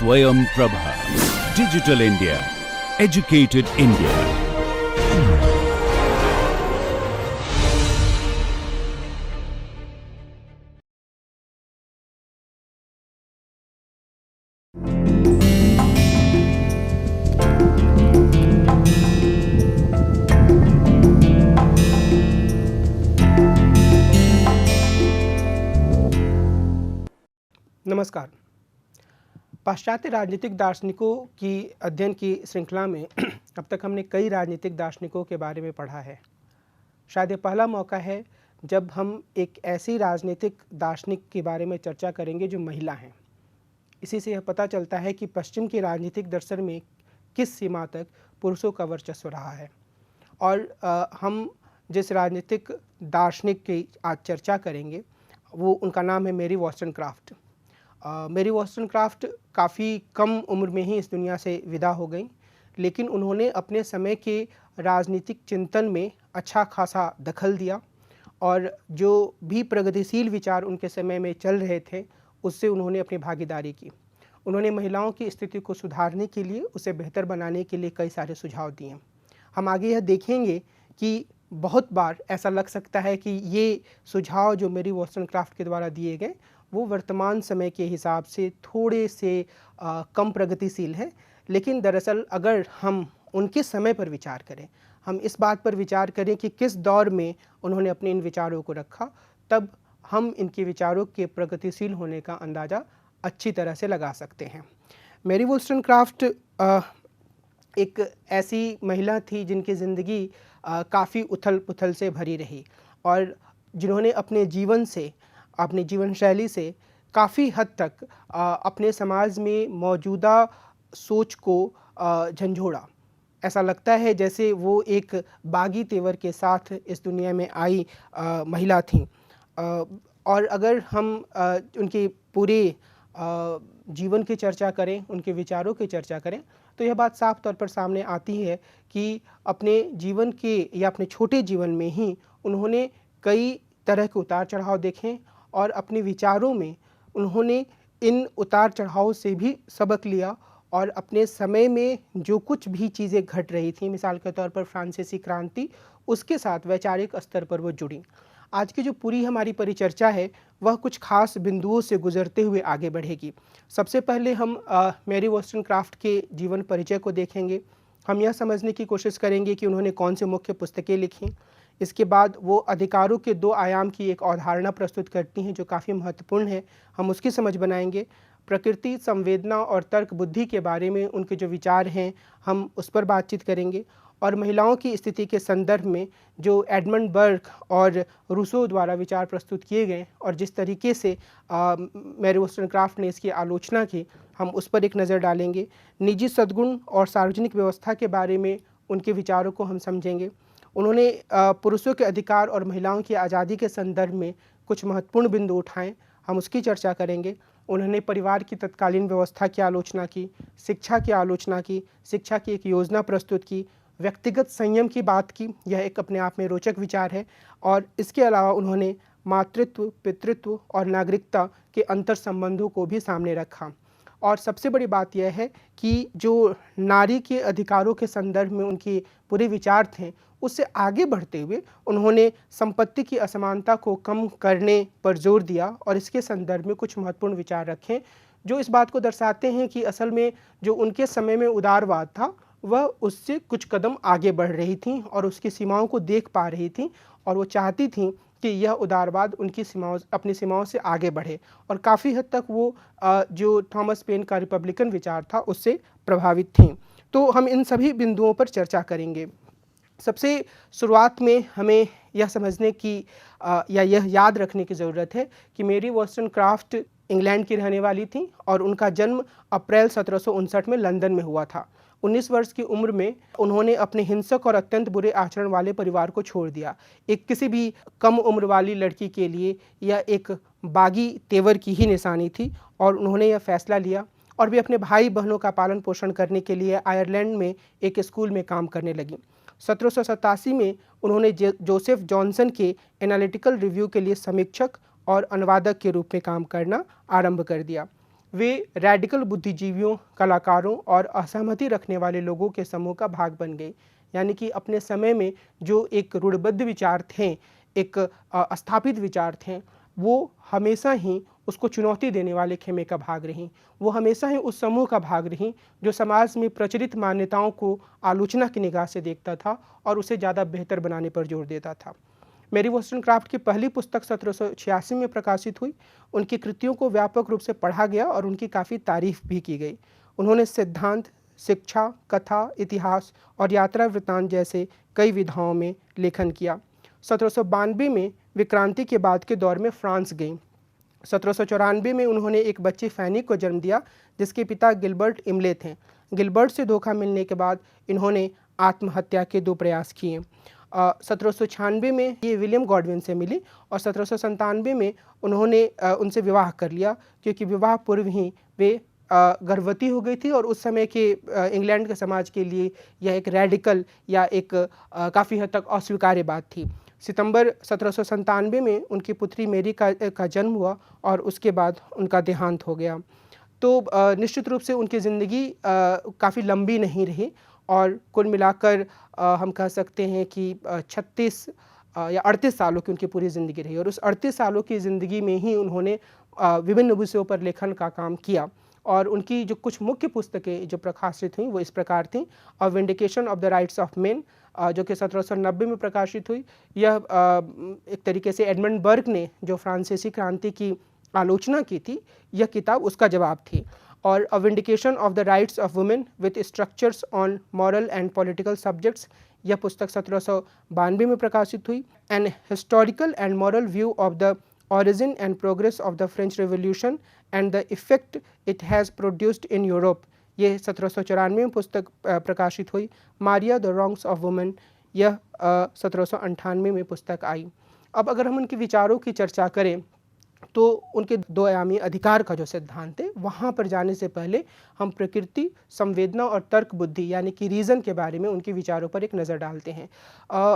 Swayam Prabha. Digital India. Educated India. नमस्कार। पाश्चात्य राजनीतिक दार्शनिकों की अध्ययन की श्रृंखला में अब तक हमने कई राजनीतिक दार्शनिकों के बारे में पढ़ा है। शायद ये पहला मौका है जब हम एक ऐसी राजनीतिक दार्शनिक के बारे में चर्चा करेंगे जो महिला हैं। इसी से यह पता चलता है कि पश्चिम के राजनीतिक दर्शन में किस सीमा तक पुरुषों का वर्चस्व रहा है। और हम जिस राजनीतिक दार्शनिक की आज चर्चा करेंगे वो उनका नाम है मैरी वॉस्टनक्राफ्ट। मैरी वॉस्टनक्राफ्ट काफ़ी कम उम्र में ही इस दुनिया से विदा हो गई, लेकिन उन्होंने अपने समय के राजनीतिक चिंतन में अच्छा खासा दखल दिया और जो भी प्रगतिशील विचार उनके समय में चल रहे थे उससे उन्होंने अपनी भागीदारी की। उन्होंने महिलाओं की स्थिति को सुधारने के लिए, उसे बेहतर बनाने के लिए कई सारे सुझाव दिए। हम आगे यह देखेंगे कि बहुत बार ऐसा लग सकता है कि ये सुझाव जो मैरी वॉस्टनक्राफ्ट के द्वारा दिए गए वो वर्तमान समय के हिसाब से थोड़े से कम प्रगतिशील है, लेकिन दरअसल अगर हम उनके समय पर विचार करें, हम इस बात पर विचार करें कि किस दौर में उन्होंने अपने इन विचारों को रखा, तब हम इनके विचारों के प्रगतिशील होने का अंदाज़ा अच्छी तरह से लगा सकते हैं। मैरी वॉस्टनक्राफ्ट एक ऐसी महिला थी जिनकी ज़िंदगी काफ़ी उथल पुथल से भरी रही और जिन्होंने अपने जीवन से, अपनी जीवन शैली से काफ़ी हद तक अपने समाज में मौजूदा सोच को झंझोड़ा। ऐसा लगता है जैसे वो एक बागी तेवर के साथ इस दुनिया में आई महिला थी। और अगर हम उनके पूरे जीवन की चर्चा करें, उनके विचारों की चर्चा करें, तो यह बात साफ तौर पर सामने आती है कि अपने जीवन के या अपने छोटे जीवन में ही उन्होंने कई तरह के उतार चढ़ाव देखे और अपने विचारों में उन्होंने इन उतार चढ़ाव से भी सबक लिया और अपने समय में जो कुछ भी चीज़ें घट रही थी, मिसाल के तौर पर फ्रांसीसी क्रांति, उसके साथ वैचारिक स्तर पर वो जुड़ी। आज की जो पूरी हमारी परिचर्चा है वह कुछ खास बिंदुओं से गुजरते हुए आगे बढ़ेगी। सबसे पहले हम मैरी वॉस्टनक्राफ्ट के जीवन परिचय को देखेंगे। हम यह समझने की कोशिश करेंगे कि उन्होंने कौन से मुख्य पुस्तकें लिखीं। इसके बाद वो अधिकारों के दो आयाम की एक अवधारणा प्रस्तुत करती हैं जो काफ़ी महत्वपूर्ण है, हम उसकी समझ बनाएंगे। प्रकृति, संवेदना और तर्क बुद्धि के बारे में उनके जो विचार हैं हम उस पर बातचीत करेंगे और महिलाओं की स्थिति के संदर्भ में जो एडमंड बर्क और रूसो द्वारा विचार प्रस्तुत किए गए और जिस तरीके से मैरी वॉस्टनक्राफ्ट ने इसकी आलोचना की, हम उस पर एक नज़र डालेंगे। निजी सद्गुण और सार्वजनिक व्यवस्था के बारे में उनके विचारों को हम समझेंगे। उन्होंने पुरुषों के अधिकार और महिलाओं की आज़ादी के संदर्भ में कुछ महत्वपूर्ण बिंदु उठाएं, हम उसकी चर्चा करेंगे। उन्होंने परिवार की तत्कालीन व्यवस्था की आलोचना की, शिक्षा की आलोचना की, शिक्षा की एक योजना प्रस्तुत की, व्यक्तिगत संयम की बात की, यह एक अपने आप में रोचक विचार है। और इसके अलावा उन्होंने मातृत्व, पितृत्व और नागरिकता के अंतर संबंधों को भी सामने रखा। और सबसे बड़ी बात यह है कि जो नारी के अधिकारों के संदर्भ में उनके पूरे विचार थे, उससे आगे बढ़ते हुए उन्होंने संपत्ति की असमानता को कम करने पर जोर दिया और इसके संदर्भ में कुछ महत्वपूर्ण विचार रखे जो इस बात को दर्शाते हैं कि असल में जो उनके समय में उदारवाद था वह उससे कुछ कदम आगे बढ़ रही थी और उसकी सीमाओं को देख पा रही थी और वो चाहती थी कि यह उदारवाद उनकी सीमाओं, अपनी सीमाओं से आगे बढ़े और काफ़ी हद तक वो जो थॉमस पेन का रिपब्लिकन विचार था उससे प्रभावित थी। तो हम इन सभी बिंदुओं पर चर्चा करेंगे। सबसे शुरुआत में हमें यह समझने की या यह याद रखने की ज़रूरत है कि मैरी वॉस्टनक्राफ्ट इंग्लैंड की रहने वाली थी और उनका जन्म अप्रैल 1759 में लंदन में हुआ था। 19 वर्ष की उम्र में उन्होंने अपने हिंसक और अत्यंत बुरे आचरण वाले परिवार को छोड़ दिया। एक किसी भी कम उम्र वाली लड़की के लिए यह एक बागी तेवर की ही निशानी थी और उन्होंने यह फैसला लिया और वे अपने भाई बहनों का पालन पोषण करने के लिए आयरलैंड में एक स्कूल में काम करने लगी। 1787 में उन्होंने जोसेफ जॉनसन के एनालिटिकल रिव्यू के लिए समीक्षक और अनुवादक के रूप में काम करना आरंभ कर दिया। वे रैडिकल बुद्धिजीवियों, कलाकारों और असहमति रखने वाले लोगों के समूह का भाग बन गई। यानी कि अपने समय में जो एक रूढ़िबद्ध विचार थे, एक स्थापित विचार थे, वो हमेशा ही उसको चुनौती देने वाले खेमे का भाग रहीं। वो हमेशा ही उस समूह का भाग रहीं जो समाज में प्रचलित मान्यताओं को आलोचना की निगाह से देखता था और उसे ज़्यादा बेहतर बनाने पर जोर देता था। मैरी वोllstonecraft की पहली पुस्तक 1786 में प्रकाशित हुई। उनकी कृतियों को व्यापक रूप से पढ़ा गया और उनकी काफ़ी तारीफ भी की गई। उन्होंने सिद्धांत, शिक्षा, कथा, इतिहास और यात्रा वृत्तांत जैसे कई विधाओं में लेखन किया। 1792 में वे क्रांति के बाद के दौर में फ्रांस गईं। 1794 में उन्होंने एक बच्ची फैनी को जन्म दिया जिसके पिता गिलबर्ट इमले थे। गिलबर्ट से धोखा मिलने के बाद इन्होंने आत्महत्या के 2 प्रयास किए। 1796 में ये विलियम गॉडविन से मिली और 1797 में उन्होंने उनसे विवाह कर लिया, क्योंकि विवाह पूर्व ही वे गर्भवती हो गई थी और उस समय के इंग्लैंड के समाज के लिए यह एक रैडिकल या एक काफ़ी हद तक अस्वीकार्य बात थी। सितंबर 1797 में उनकी पुत्री मेरी का जन्म हुआ और उसके बाद उनका देहांत हो गया। तो निश्चित रूप से उनकी ज़िंदगी काफ़ी लंबी नहीं रही और कुल मिलाकर हम कह सकते हैं कि 36 या 38 सालों की उनकी पूरी ज़िंदगी रही और उस 38 सालों की ज़िंदगी में ही उन्होंने विभिन्न विषयों पर लेखन का काम किया। और उनकी जो कुछ मुख्य पुस्तकें जो प्रकाशित हुई वो इस प्रकार थीं। A vindication of the rights of men, जो कि 1790 में प्रकाशित हुई। यह एक तरीके से एडमंड बर्ग ने जो फ्रांसीसी क्रांति की आलोचना की थी, यह किताब उसका जवाब थी। और a vindication of the rights of women with structures on moral and political subjects, यह पुस्तक 1792 में प्रकाशित हुई। An historical and moral view of the origin and progress of the French Revolution and the effect it has produced in Europe, ये 1794 में पुस्तक प्रकाशित हुई। Maria the wrongs of women, यह 1798 में पुस्तक आई। अब अगर हम उनके विचारों की चर्चा करें तो उनके 2 आयामी अधिकार का जो सिद्धांत है, वहाँ पर जाने से पहले हम प्रकृति, संवेदना और तर्क बुद्धि यानी कि रीज़न के बारे में उनके विचारों पर एक नज़र डालते हैं।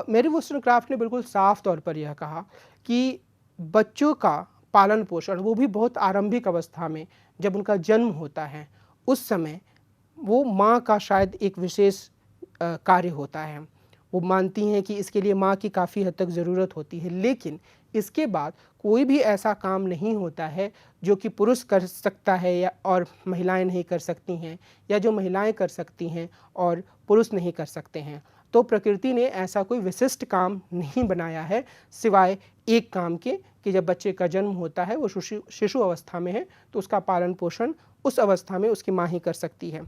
मैरी वोllstonecraft ने बिल्कुल साफ तौर पर यह कहा कि बच्चों का पालन पोषण, वो भी बहुत आरंभिक अवस्था में जब उनका जन्म होता है, उस समय वो माँ का शायद एक विशेष कार्य होता है। वो मानती हैं कि इसके लिए माँ की काफ़ी हद तक ज़रूरत होती है, लेकिन इसके बाद कोई भी ऐसा काम नहीं होता है जो कि पुरुष कर सकता है या और महिलाएं नहीं कर सकती हैं, या जो महिलाएं कर सकती हैं और पुरुष नहीं कर सकते हैं। तो प्रकृति ने ऐसा कोई विशिष्ट काम नहीं बनाया है सिवाय एक काम के कि जब बच्चे का जन्म होता है, वो शिशु अवस्था में है, तो उसका पालन पोषण उस अवस्था में उसकी माँ ही कर सकती है।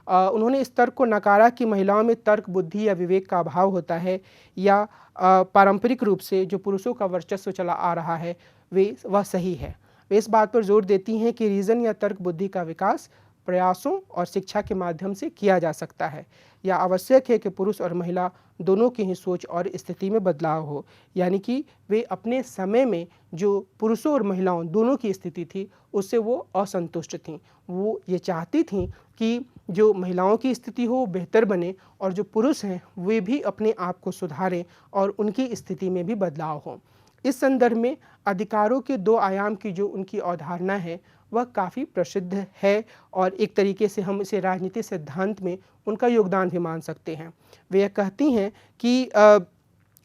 उन्होंने इस तर्क को नकारा कि महिलाओं में तर्क, बुद्धि या विवेक का अभाव होता है, या पारंपरिक रूप से जो पुरुषों का वर्चस्व चला आ रहा है वह सही है। वे इस बात पर जोर देती हैं कि रीज़न या तर्क बुद्धि का विकास प्रयासों और शिक्षा के माध्यम से किया जा सकता है। यह आवश्यक है कि पुरुष और महिला दोनों की ही सोच और स्थिति में बदलाव हो। यानी कि वे अपने समय में जो पुरुषों और महिलाओं दोनों की स्थिति थी, उससे वो असंतुष्ट थीं। वो ये चाहती थीं कि जो महिलाओं की स्थिति हो बेहतर बने और जो पुरुष हैं वे भी अपने आप को सुधारें और उनकी स्थिति में भी बदलाव हो। इस संदर्भ में अधिकारों के 2 आयाम की जो उनकी अवधारणा है वह काफ़ी प्रसिद्ध है और एक तरीके से हम इसे राजनीतिक सिद्धांत में उनका योगदान भी मान सकते हैं। वे यह कहती हैं कि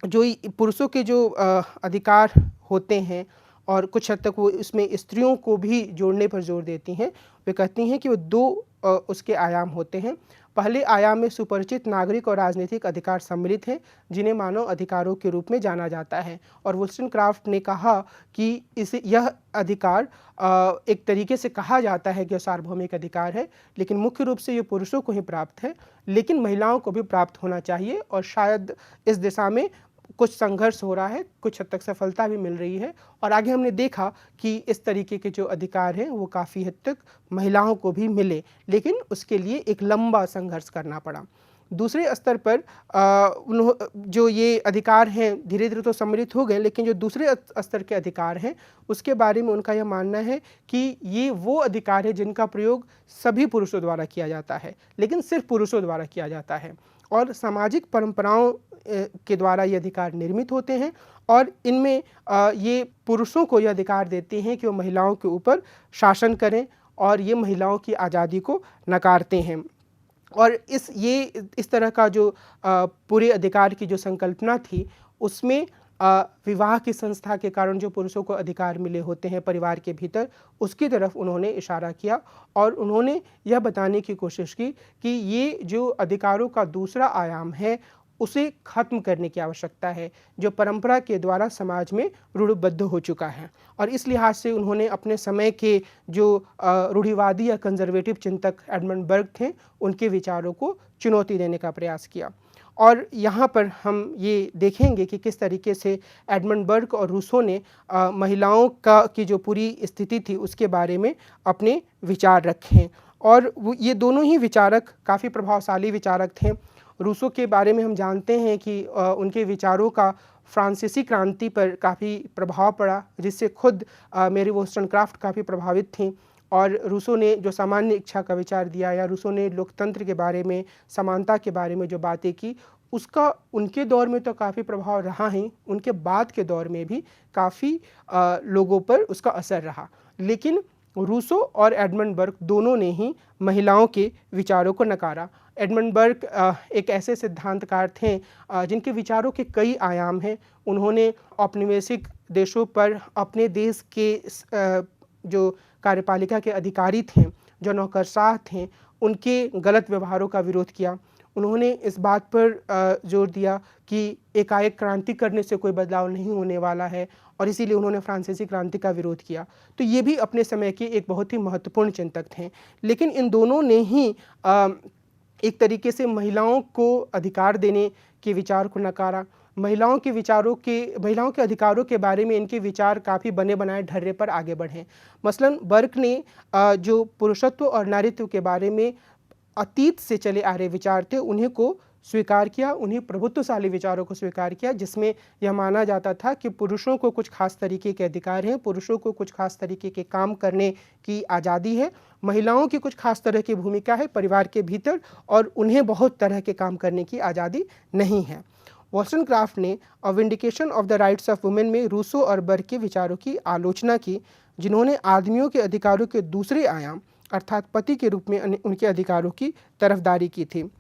जो पुरुषों के जो अधिकार होते हैं और कुछ हद तक वो इसमें स्त्रियों को भी जोड़ने पर जोर देती हैं। वे कहती हैं कि वो 2 उसके आयाम होते हैं। पहले आयाम में सुपरिचित नागरिक और राजनीतिक अधिकार सम्मिलित हैं, जिन्हें मानव अधिकारों के रूप में जाना जाता है। और वोllstonecraft ने कहा कि यह अधिकार एक तरीके से कहा जाता है कि सार्वभौमिक अधिकार है, लेकिन मुख्य रूप से ये पुरुषों को ही प्राप्त है, लेकिन महिलाओं को भी प्राप्त होना चाहिए। और शायद इस दिशा में कुछ संघर्ष हो रहा है, कुछ हद तक सफलता भी मिल रही है। और आगे हमने देखा कि इस तरीके के जो अधिकार हैं वो काफ़ी हद तक महिलाओं को भी मिले, लेकिन उसके लिए एक लंबा संघर्ष करना पड़ा। दूसरे स्तर पर जो ये अधिकार हैं धीरे धीरे तो सम्मिलित हो गए, लेकिन जो दूसरे स्तर के अधिकार हैं उसके बारे में उनका यह मानना है कि ये वो अधिकार है जिनका प्रयोग सभी पुरुषों द्वारा किया जाता है, लेकिन सिर्फ पुरुषों द्वारा किया जाता है, और सामाजिक परंपराओं के द्वारा ये अधिकार निर्मित होते हैं। और इनमें ये पुरुषों को ये अधिकार देते हैं कि वो महिलाओं के ऊपर शासन करें और ये महिलाओं की आज़ादी को नकारते हैं। और इस तरह का जो पूरे अधिकार की जो संकल्पना थी, उसमें विवाह की संस्था के कारण जो पुरुषों को अधिकार मिले होते हैं परिवार के भीतर, उसकी तरफ उन्होंने इशारा किया और उन्होंने यह बताने की कोशिश की कि ये जो अधिकारों का दूसरा आयाम है, उसे खत्म करने की आवश्यकता है, जो परंपरा के द्वारा समाज में रूढ़िबद्ध हो चुका है। और इस लिहाज से उन्होंने अपने समय के जो रूढ़िवादी या कंजर्वेटिव चिंतक एडमंड बर्ग थे, उनके विचारों को चुनौती देने का प्रयास किया। और यहाँ पर हम ये देखेंगे कि किस तरीके से एडमंड बर्ग और रूसो ने महिलाओं की जो पूरी स्थिति थी उसके बारे में अपने विचार रखे। और ये दोनों ही विचारक काफ़ी प्रभावशाली विचारक थे। रूसो के बारे में हम जानते हैं कि उनके विचारों का फ्रांसीसी क्रांति पर काफ़ी प्रभाव पड़ा, जिससे खुद मेरी वोllस्टोनक्राफ्ट काफ़ी प्रभावित थीं। और रूसो ने जो सामान्य इच्छा का विचार दिया, या रूसो ने लोकतंत्र के बारे में, समानता के बारे में जो बातें की, उसका उनके दौर में तो काफ़ी प्रभाव रहा ही, उनके बाद के दौर में भी काफ़ी लोगों पर उसका असर रहा। लेकिन रूसो और एडमंड बर्ग दोनों ने ही महिलाओं के विचारों को नकारा। एडमंड बर्ग एक ऐसे सिद्धांतकार थे जिनके विचारों के कई आयाम हैं। उन्होंने औपनिवेशिक देशों पर अपने देश के जो कार्यपालिका के अधिकारी थे, जो नौकरशाह थे, उनके गलत व्यवहारों का विरोध किया। उन्होंने इस बात पर जोर दिया कि एकाएक क्रांति करने से कोई बदलाव नहीं होने वाला है, और इसीलिए उन्होंने फ्रांसीसी क्रांति का विरोध किया। तो ये भी अपने समय के एक बहुत ही महत्वपूर्ण चिंतक थे। लेकिन इन दोनों ने ही एक तरीके से महिलाओं को अधिकार देने के विचार को नकारा। महिलाओं के अधिकारों के बारे में इनके विचार काफ़ी बने बनाए ढर्रे पर आगे बढ़े। मसलन बर्ग ने जो पुरुषत्व और नारीत्व के बारे में अतीत से चले आ रहे विचार थे, उन्हें को स्वीकार किया, उन्हीं प्रभुत्वशाली विचारों को स्वीकार किया, जिसमें यह माना जाता था कि पुरुषों को कुछ खास तरीके के अधिकार हैं, पुरुषों को कुछ खास तरीके के काम करने की आज़ादी है, महिलाओं की कुछ खास तरह की भूमिका है परिवार के भीतर, और उन्हें बहुत तरह के काम करने की आज़ादी नहीं है। वोllस्टोनक्राफ्ट ने a vindication of the rights of women में रूसो और बर्ग के विचारों की आलोचना की, जिन्होंने आदमियों के अधिकारों के दूसरे आयाम अर्थात पति के रूप में उनके अधिकारों की तरफदारी की थी।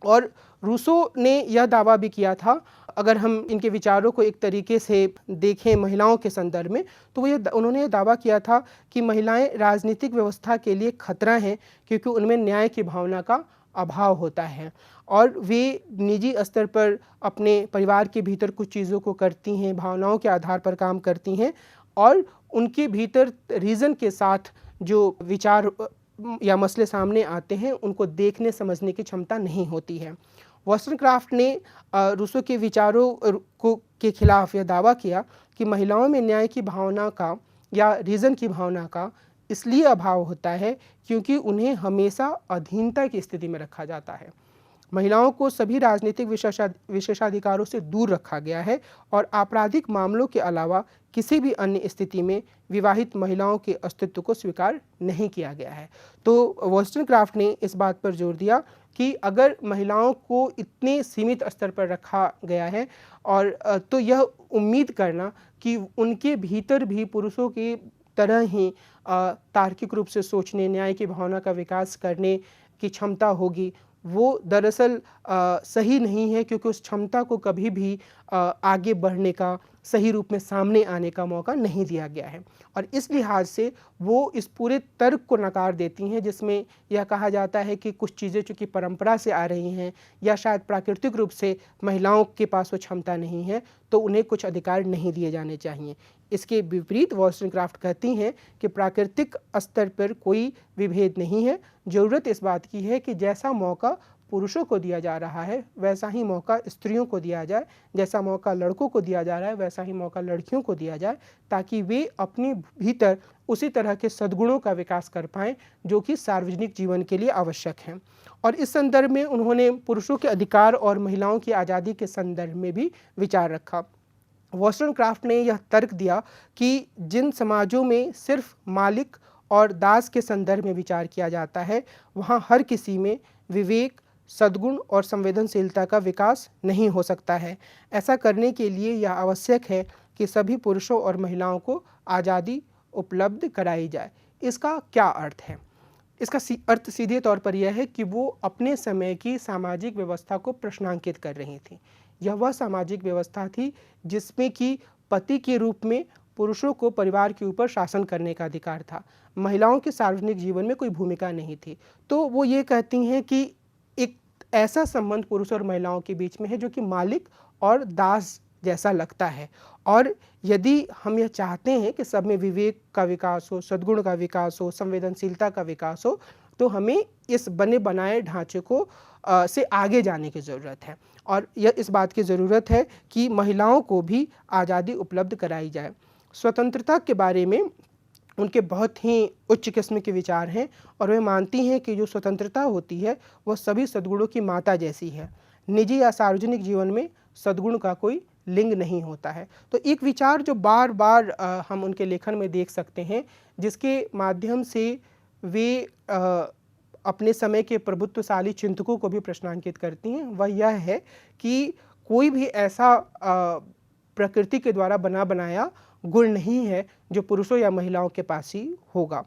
और रूसो ने यह दावा भी किया था, अगर हम इनके विचारों को एक तरीके से देखें महिलाओं के संदर्भ में, तो उन्होंने यह दावा किया था कि महिलाएं राजनीतिक व्यवस्था के लिए खतरा हैं, क्योंकि उनमें न्याय की भावना का अभाव होता है, और वे निजी स्तर पर अपने परिवार के भीतर कुछ चीज़ों को करती हैं, भावनाओं के आधार पर काम करती हैं, और उनके भीतर रीज़न के साथ जो विचार या मसले सामने आते हैं, उनको देखने समझने की क्षमता नहीं होती है। वोllस्टोनक्राफ्ट ने रूसो के विचारों के खिलाफ यह दावा किया कि महिलाओं में न्याय की भावना का या रीज़न की भावना का इसलिए अभाव होता है क्योंकि उन्हें हमेशा अधीनता की स्थिति में रखा जाता है। महिलाओं को सभी राजनीतिक विशेषाधिकारों से दूर रखा गया है, और आपराधिक मामलों के अलावा किसी भी अन्य स्थिति में विवाहित महिलाओं के अस्तित्व को स्वीकार नहीं किया गया है। तो वोllस्टोनक्राफ्ट ने इस बात पर जोर दिया कि अगर महिलाओं को इतने सीमित स्तर पर रखा गया है, और तो यह उम्मीद करना कि उनके भीतर भी पुरुषों की तरह ही तार्किक रूप से सोचने, न्याय की भावना का विकास करने की क्षमता होगी, वो दरअसल सही नहीं है, क्योंकि उस क्षमता को कभी भी आगे बढ़ने का, सही रूप में सामने आने का मौका नहीं दिया गया है। और इस लिहाज से वो इस पूरे तर्क को नकार देती हैं, जिसमें यह कहा जाता है कि कुछ चीज़ें चूँकि परंपरा से आ रही हैं, या शायद प्राकृतिक रूप से महिलाओं के पास वो क्षमता नहीं है, तो उन्हें कुछ अधिकार नहीं दिए जाने चाहिए। इसके विपरीत वोllस्टोनक्राफ्ट कहती हैं कि प्राकृतिक स्तर पर कोई विभेद नहीं है, ज़रूरत इस बात की है कि जैसा मौका पुरुषों को दिया जा रहा है वैसा ही मौका स्त्रियों को दिया जाए, जैसा मौका लड़कों को दिया जा रहा है वैसा ही मौका लड़कियों को दिया जाए, ताकि वे अपने भीतर उसी तरह के सद्गुणों का विकास कर पाएँ जो कि सार्वजनिक जीवन के लिए आवश्यक हैं। और इस संदर्भ में उन्होंने पुरुषों के अधिकार और महिलाओं की आज़ादी के संदर्भ में भी विचार रखा। वोllस्टोनक्राफ्ट ने यह तर्क दिया कि जिन समाजों में सिर्फ मालिक और दास के संदर्भ में विचार किया जाता है, वहाँ हर किसी में विवेक, सद्गुण और संवेदनशीलता का विकास नहीं हो सकता है। ऐसा करने के लिए यह आवश्यक है कि सभी पुरुषों और महिलाओं को आज़ादी उपलब्ध कराई जाए। इसका क्या अर्थ है? इसका अर्थ सीधे तौर पर यह है कि वो अपने समय की सामाजिक व्यवस्था को प्रश्नांकित कर रही थी। यह वह सामाजिक व्यवस्था थी जिसमें कि पति के रूप में पुरुषों को परिवार के ऊपर शासन करने का अधिकार था। महिलाओं के सार्वजनिक जीवन में कोई भूमिका नहीं थी। तो वो ये कहती हैं कि एक ऐसा संबंध पुरुष और महिलाओं के बीच में है जो कि मालिक और दास जैसा लगता है, और यदि हम यह चाहते हैं कि सब में विवेक का विकास हो, सद्गुण का विकास हो, संवेदनशीलता का विकास हो, तो हमें इस बने बनाए ढांचे को से आगे जाने की ज़रूरत है। और यह इस बात की ज़रूरत है कि महिलाओं को भी आज़ादी उपलब्ध कराई जाए। स्वतंत्रता के बारे में उनके बहुत ही उच्च किस्म के विचार हैं, और वे मानती हैं कि जो स्वतंत्रता होती है वह सभी सद्गुणों की माता जैसी है। निजी या सार्वजनिक जीवन में सद्गुण का कोई लिंग नहीं होता है। तो एक विचार जो बार बार हम उनके लेखन में देख सकते हैं, जिसके माध्यम से वे अपने समय के प्रभुत्वशाली चिंतकों को भी प्रश्नांकित करती हैं, वह यह है कि कोई भी ऐसा प्रकृति के द्वारा बना बनाया गुण नहीं है जो पुरुषों या महिलाओं के पास ही होगा।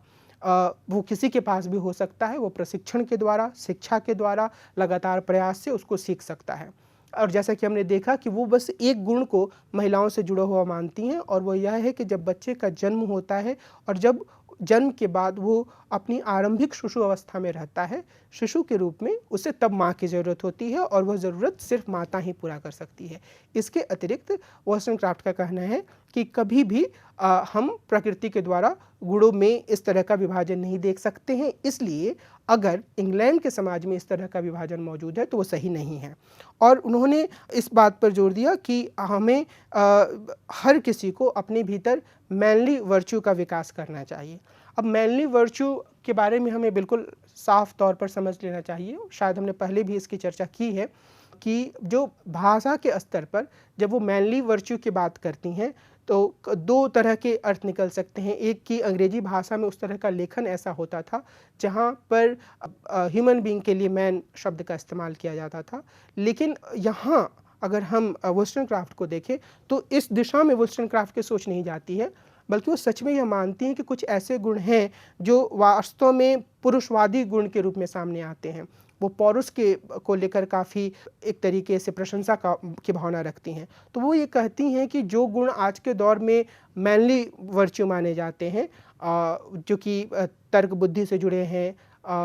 वो किसी के पास भी हो सकता है, वो प्रशिक्षण के द्वारा, शिक्षा के द्वारा, लगातार प्रयास से उसको सीख सकता है। और जैसा कि हमने देखा कि वो बस एक गुण को महिलाओं से जुड़ा हुआ मानती हैं, और वो यह है कि जब बच्चे का जन्म होता है और जब जन्म के बाद वो अपनी आरंभिक शिशु अवस्था में रहता है, शिशु के रूप में उसे तब माँ की ज़रूरत होती है, और वह ज़रूरत सिर्फ माता ही पूरा कर सकती है। इसके अतिरिक्त वॉलस्टोनक्राफ्ट का कहना है कि कभी भी हम प्रकृति के द्वारा गुणों में इस तरह का विभाजन नहीं देख सकते हैं, इसलिए अगर इंग्लैंड के समाज में इस तरह का विभाजन मौजूद है तो वो सही नहीं है। और उन्होंने इस बात पर जोर दिया कि हमें हर किसी को अपने भीतर मैनली वर्च्यू का विकास करना चाहिए। अब मैनली वर्च्यू के बारे में हमें बिल्कुल साफ तौर पर समझ लेना चाहिए, शायद हमने पहले भी इसकी चर्चा की है, कि जो भाषा के स्तर पर जब वो मैनली वर्च्यू की बात करती हैं तो दो तरह के अर्थ निकल सकते हैं। एक कि अंग्रेजी भाषा में उस तरह का लेखन ऐसा होता था जहाँ पर ह्यूमन बीइंग के लिए मैन शब्द का इस्तेमाल किया जाता था, लेकिन यहाँ अगर हम वोllstonecraft को देखें तो इस दिशा में वोllstonecraft की सोच नहीं जाती है, बल्कि वो सच में यह मानती हैं कि कुछ ऐसे गुण हैं जो वास्तव में पुरुषवादी गुण के रूप में सामने आते हैं। वो पौरुष के को लेकर काफ़ी एक तरीके से प्रशंसा की भावना रखती हैं। तो वो ये कहती हैं कि जो गुण आज के दौर में मैनली वर्च्यू माने जाते हैं, जो कि तर्क बुद्धि से जुड़े हैं,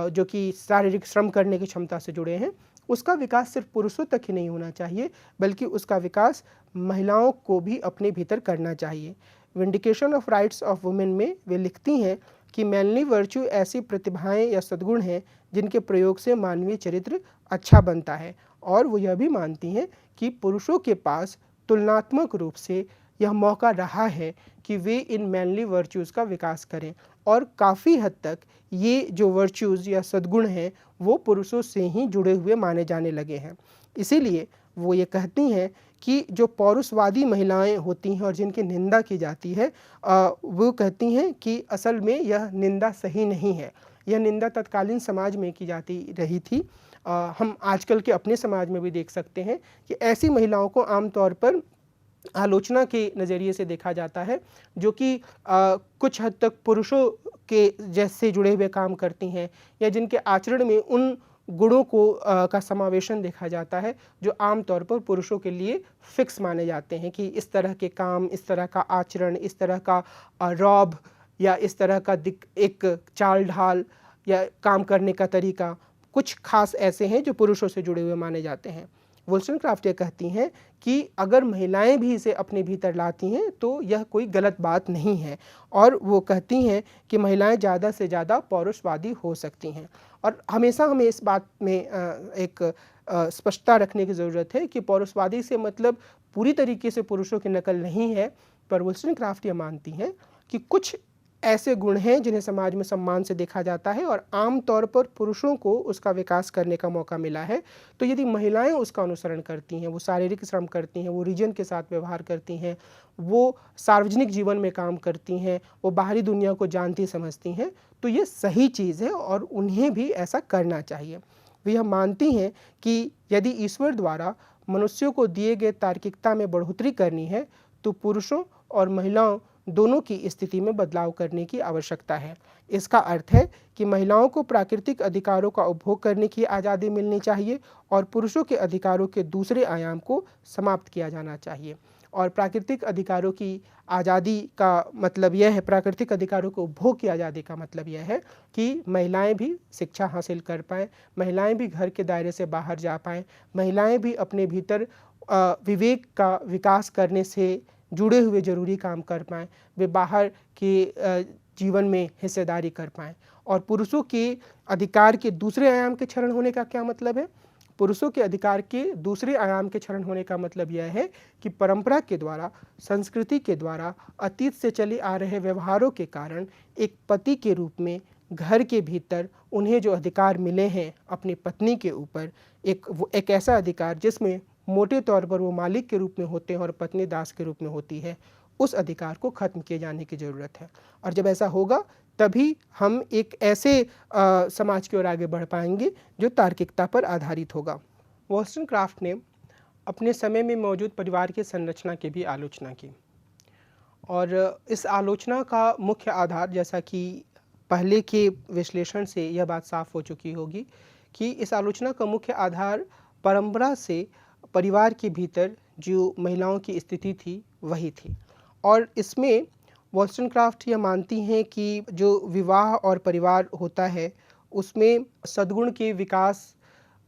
जो कि शारीरिक श्रम करने की क्षमता से जुड़े हैं, उसका विकास सिर्फ पुरुषों तक ही नहीं होना चाहिए, बल्कि उसका विकास महिलाओं को भी अपने भीतर करना चाहिए। Vindication of rights of women में वे लिखती हैं कि मैनली वर्च्यू ऐसी प्रतिभाएं या सद्गुण हैं जिनके प्रयोग से मानवीय चरित्र अच्छा बनता है, और वो यह भी मानती हैं कि पुरुषों के पास तुलनात्मक रूप से यह मौका रहा है कि वे इन मैनली वर्च्यूज़ का विकास करें, और काफ़ी हद तक ये जो वर्च्यूज़ या सद्गुण हैं वो पुरुषों से ही जुड़े हुए माने जाने लगे हैं। इसीलिए वो ये कहती हैं कि जो पौरुषवादी महिलाएं होती हैं और जिनकी निंदा की जाती है, वो कहती हैं कि असल में यह निंदा सही नहीं है। यह निंदा तत्कालीन समाज में की जाती रही थी। हम आजकल के अपने समाज में भी देख सकते हैं कि ऐसी महिलाओं को आमतौर पर आलोचना के नज़रिए से देखा जाता है, जो कि कुछ हद तक पुरुषों के जैसे जुड़े हुए काम करती हैं, या जिनके आचरण में उन गुणों को का समावेशन देखा जाता है जो आमतौर पर पुरुषों के लिए फिक्स माने जाते हैं, कि इस तरह के काम, इस तरह का आचरण, इस तरह का रौब, या इस तरह का एक चाल ढाल या काम करने का तरीका, कुछ खास ऐसे हैं जो पुरुषों से जुड़े हुए माने जाते हैं। वोllstonecraft ये कहती हैं कि अगर महिलाएं भी इसे अपने भीतर लाती हैं तो यह कोई गलत बात नहीं है, और वो कहती हैं कि महिलाएं ज़्यादा से ज़्यादा पौरुषवादी हो सकती हैं। और हमेशा हमें इस बात में एक स्पष्टता रखने की ज़रूरत है कि पौरुषवादी से मतलब पूरी तरीके से पुरुषों की नकल नहीं है, पर वोllstonecraft ये मानती हैं कि कुछ ऐसे गुण हैं जिन्हें समाज में सम्मान से देखा जाता है और आम तौर पर पुरुषों को उसका विकास करने का मौका मिला है। तो यदि महिलाएं उसका अनुसरण करती हैं, वो शारीरिक श्रम करती हैं, वो रीजन के साथ व्यवहार करती हैं, वो सार्वजनिक जीवन में काम करती हैं, वो बाहरी दुनिया को जानती समझती हैं, तो ये सही चीज़ है और उन्हें भी ऐसा करना चाहिए। वे यह मानती हैं कि यदि ईश्वर द्वारा मनुष्यों को दिए गए तार्किकता में बढ़ोतरी करनी है तो पुरुषों और महिलाओं दोनों की स्थिति में बदलाव करने की आवश्यकता है। इसका अर्थ है कि महिलाओं को प्राकृतिक अधिकारों का उपभोग करने की आज़ादी मिलनी चाहिए और पुरुषों के अधिकारों के दूसरे आयाम को समाप्त किया जाना चाहिए। और प्राकृतिक अधिकारों की आज़ादी का मतलब यह है, प्राकृतिक अधिकारों को उपभोग की आज़ादी का मतलब यह है कि महिलाएं भी शिक्षा हासिल कर पाएँ, महिलाएं भी घर के दायरे से बाहर जा पाएँ, महिलाएं भी अपने भीतर विवेक का विकास करने से जुड़े हुए ज़रूरी काम कर पाएँ, वे बाहर के जीवन में हिस्सेदारी कर पाएँ। और पुरुषों के अधिकार के दूसरे आयाम के क्षरण होने का क्या मतलब है? पुरुषों के अधिकार के दूसरे आयाम के क्षरण होने का मतलब यह है कि परंपरा के द्वारा, संस्कृति के द्वारा, अतीत से चले आ रहे व्यवहारों के कारण एक पति के रूप में घर के भीतर उन्हें जो अधिकार मिले हैं अपनी पत्नी के ऊपर, एक ऐसा अधिकार जिसमें मोटे तौर पर वो मालिक के रूप में होते हैं और पत्नी दास के रूप में होती है, उस अधिकार को खत्म किए जाने की ज़रूरत है। और जब ऐसा होगा तभी हम एक ऐसे समाज की ओर आगे बढ़ पाएंगे जो तार्किकता पर आधारित होगा। वॉलस्टोनक्राफ्ट ने अपने समय में मौजूद परिवार की संरचना की भी आलोचना की और इस आलोचना का मुख्य आधार, जैसा कि पहले के विश्लेषण से यह बात साफ हो चुकी होगी कि इस आलोचना का मुख्य आधार परंपरा से परिवार के भीतर जो महिलाओं की स्थिति थी वही थी। और इसमें वॉलस्टोनक्राफ्ट यह मानती हैं कि जो विवाह और परिवार होता है उसमें सद्गुण के विकास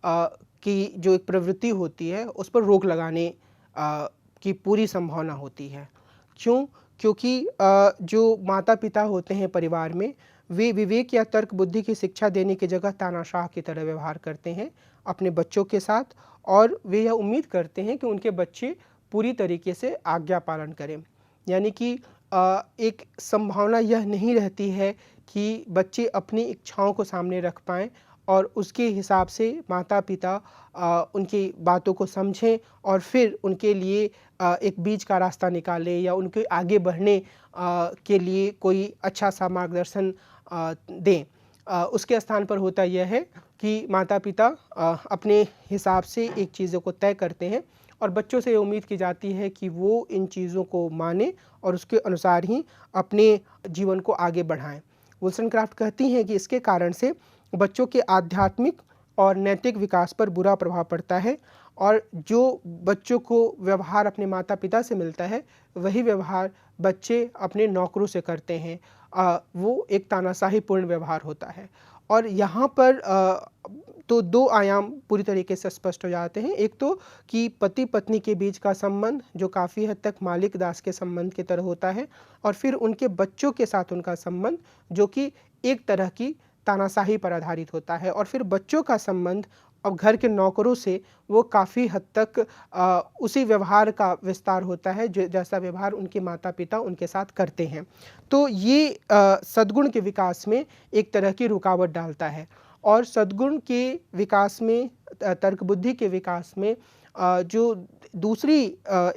की जो एक प्रवृत्ति होती है उस पर रोक लगाने की पूरी संभावना होती है। क्यों? क्योंकि जो माता पिता होते हैं परिवार में, वे विवेक या तर्क बुद्धि की शिक्षा देने की जगह तानाशाह की तरह व्यवहार करते हैं अपने बच्चों के साथ, और वे यह उम्मीद करते हैं कि उनके बच्चे पूरी तरीके से आज्ञा पालन करें। यानी कि एक संभावना यह नहीं रहती है कि बच्चे अपनी इच्छाओं को सामने रख पाएँ और उसके हिसाब से माता पिता उनकी बातों को समझें और फिर उनके लिए एक बीच का रास्ता निकालें या उनके आगे बढ़ने के लिए कोई अच्छा सा मार्गदर्शन दें। उसके स्थान पर होता यह है कि माता पिता अपने हिसाब से एक चीज़ों को तय करते हैं और बच्चों से ये उम्मीद की जाती है कि वो इन चीज़ों को माने और उसके अनुसार ही अपने जीवन को आगे बढ़ाएं। वॉलस्टोनक्राफ्ट कहती हैं कि इसके कारण से बच्चों के आध्यात्मिक और नैतिक विकास पर बुरा प्रभाव पड़ता है और जो बच्चों को व्यवहार अपने माता पिता से मिलता है वही व्यवहार बच्चे अपने नौकरों से करते हैं। वो एक तानाशाहीपूर्ण व्यवहार होता है। और यहाँ पर तो दो आयाम पूरी तरीके से स्पष्ट हो जाते हैं। एक तो कि पति पत्नी के बीच का संबंध जो काफ़ी हद तक मालिक दास के संबंध की तरह होता है, और फिर उनके बच्चों के साथ उनका संबंध जो कि एक तरह की तानाशाही पर आधारित होता है, और फिर बच्चों का संबंध अब घर के नौकरों से वो काफ़ी हद तक उसी व्यवहार का विस्तार होता है जो जैसा व्यवहार उनके माता पिता उनके साथ करते हैं। तो ये सद्गुण के विकास में एक तरह की रुकावट डालता है और सद्गुण के विकास में, तर्क बुद्धि के विकास में जो दूसरी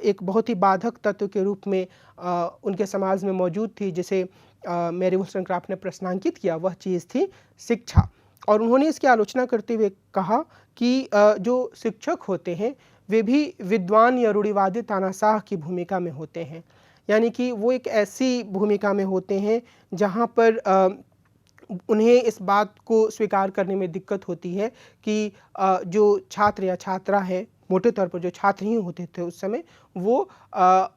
एक बहुत ही बाधक तत्व के रूप में उनके समाज में मौजूद थी, जिसे मैरी वॉलस्टोनक्राफ्ट ने प्रश्नांकित किया, वह चीज़ थी शिक्षा। और उन्होंने इसकी आलोचना करते हुए कहा कि जो शिक्षक होते हैं वे भी विद्वान या रूढ़िवादी तानाशाह की भूमिका में होते हैं। यानी कि वो एक ऐसी भूमिका में होते हैं जहाँ पर उन्हें इस बात को स्वीकार करने में दिक्कत होती है कि जो छात्र या छात्रा है, मोटे तौर पर जो छात्र ही होते थे उस समय, वो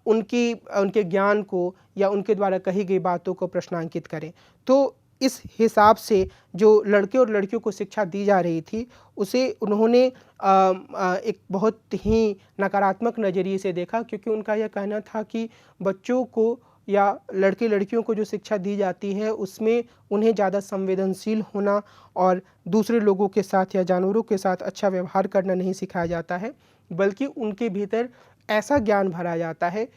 उनके ज्ञान को या उनके द्वारा कही गई बातों को प्रश्नांकित करें। तो इस हिसाब से जो लड़के और लड़कियों को शिक्षा दी जा रही थी उसे उन्होंने एक बहुत ही नकारात्मक नज़रिए से देखा, क्योंकि उनका यह कहना था कि बच्चों को या लड़के लड़कियों को जो शिक्षा दी जाती है उसमें उन्हें ज़्यादा संवेदनशील होना और दूसरे लोगों के साथ या जानवरों के साथ अच्छा व्यवहार करना नहीं सिखाया जाता है, बल्कि उनके भीतर ऐसा ज्ञान भरा जाता है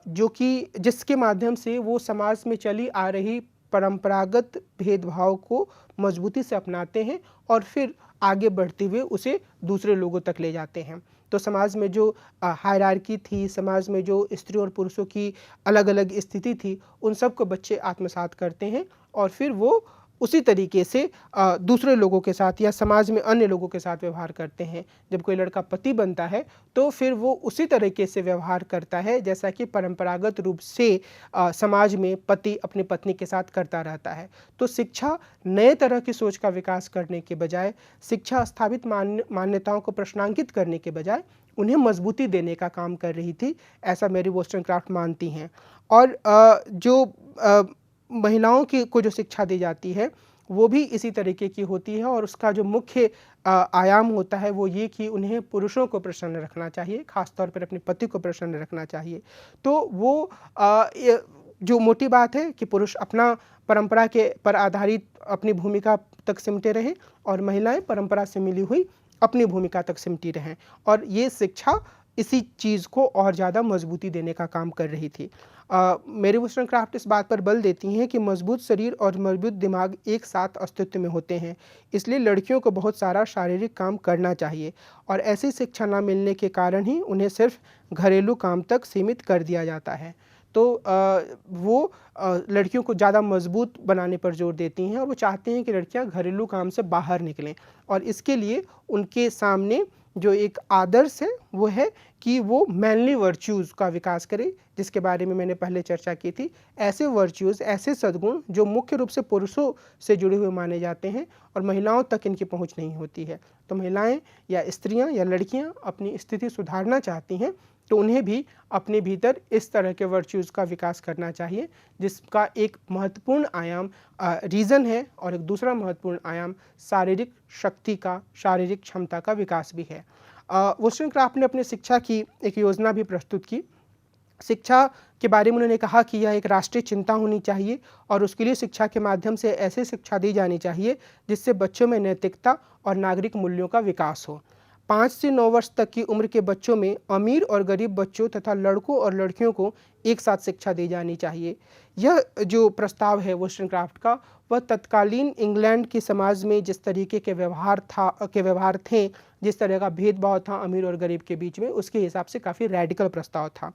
जो कि जिसके माध्यम से वो समाज में चली आ रही परंपरागत भेदभाव को मजबूती से अपनाते हैं और फिर आगे बढ़ते हुए उसे दूसरे लोगों तक ले जाते हैं। तो समाज में जो हायरार्की थी, समाज में जो स्त्री और पुरुषों की अलग अलग स्थिति थी, उन सब को बच्चे आत्मसात करते हैं और फिर वो उसी तरीके से दूसरे लोगों के साथ या समाज में अन्य लोगों के साथ व्यवहार करते हैं। जब कोई लड़का पति बनता है तो फिर वो उसी तरीके से व्यवहार करता है जैसा कि परंपरागत रूप से समाज में पति अपनी पत्नी के साथ करता रहता है। तो शिक्षा नए तरह की सोच का विकास करने के बजाय, शिक्षा स्थापित मान्यताओं को प्रश्नांकित करने के बजाय उन्हें मजबूती देने का काम कर रही थी, ऐसा मेरी wollstonecraft मानती हैं। और जो महिलाओं को जो शिक्षा दी जाती है वो भी इसी तरीके की होती है, और उसका जो मुख्य आयाम होता है वो ये कि उन्हें पुरुषों को प्रसन्न रखना चाहिए, खास तौर पर अपने पति को प्रसन्न रखना चाहिए। तो वो जो मोटी बात है कि पुरुष अपना परंपरा के पर आधारित अपनी भूमिका तक सिमटे रहें और महिलाएं परंपरा से मिली हुई अपनी भूमिका तक सिमटी रहें, और ये शिक्षा इसी चीज़ को और ज़्यादा मजबूती देने का काम कर रही थी। मेरी wollstonecraft इस बात पर बल देती हैं कि मजबूत शरीर और मजबूत दिमाग एक साथ अस्तित्व में होते हैं, इसलिए लड़कियों को बहुत सारा शारीरिक काम करना चाहिए, और ऐसी शिक्षा न मिलने के कारण ही उन्हें सिर्फ घरेलू काम तक सीमित कर दिया जाता है। तो वो लड़कियों को ज़्यादा मजबूत बनाने पर जोर देती हैं, और वो चाहती हैं कि लड़कियां घरेलू काम से बाहर निकलें, और इसके लिए उनके सामने जो एक आदर्श है वो है कि वो मैनली वर्च्यूज़ का विकास करें, जिसके बारे में मैंने पहले चर्चा की थी। ऐसे वर्च्यूज़, ऐसे सद्गुण जो मुख्य रूप से पुरुषों से जुड़े हुए माने जाते हैं और महिलाओं तक इनकी पहुंच नहीं होती है। तो महिलाएं या स्त्रियां या लड़कियां अपनी स्थिति सुधारना चाहती हैं तो उन्हें भी अपने भीतर इस तरह के वर्च्यूज़ का विकास करना चाहिए, जिसका एक महत्वपूर्ण आयाम रीज़न है और एक दूसरा महत्वपूर्ण आयाम शारीरिक शक्ति का, शारीरिक क्षमता का विकास भी है। wollstonecraft ने अपनी शिक्षा की एक योजना भी प्रस्तुत की। शिक्षा के बारे में उन्होंने कहा कि यह एक राष्ट्रीय चिंता होनी चाहिए, और उसके लिए शिक्षा के माध्यम से ऐसी शिक्षा दी जानी चाहिए जिससे बच्चों में नैतिकता और नागरिक मूल्यों का विकास हो। 5 से 9 वर्ष तक की उम्र के बच्चों में अमीर और गरीब बच्चों तथा लड़कों और लड़कियों को एक साथ शिक्षा दी जानी चाहिए। यह जो प्रस्ताव है wollstonecraft का, वह तत्कालीन इंग्लैंड के समाज में जिस तरीके के व्यवहार थे, जिस तरह का भेदभाव था अमीर और गरीब के बीच में, उसके हिसाब से काफ़ी रैडिकल प्रस्ताव था।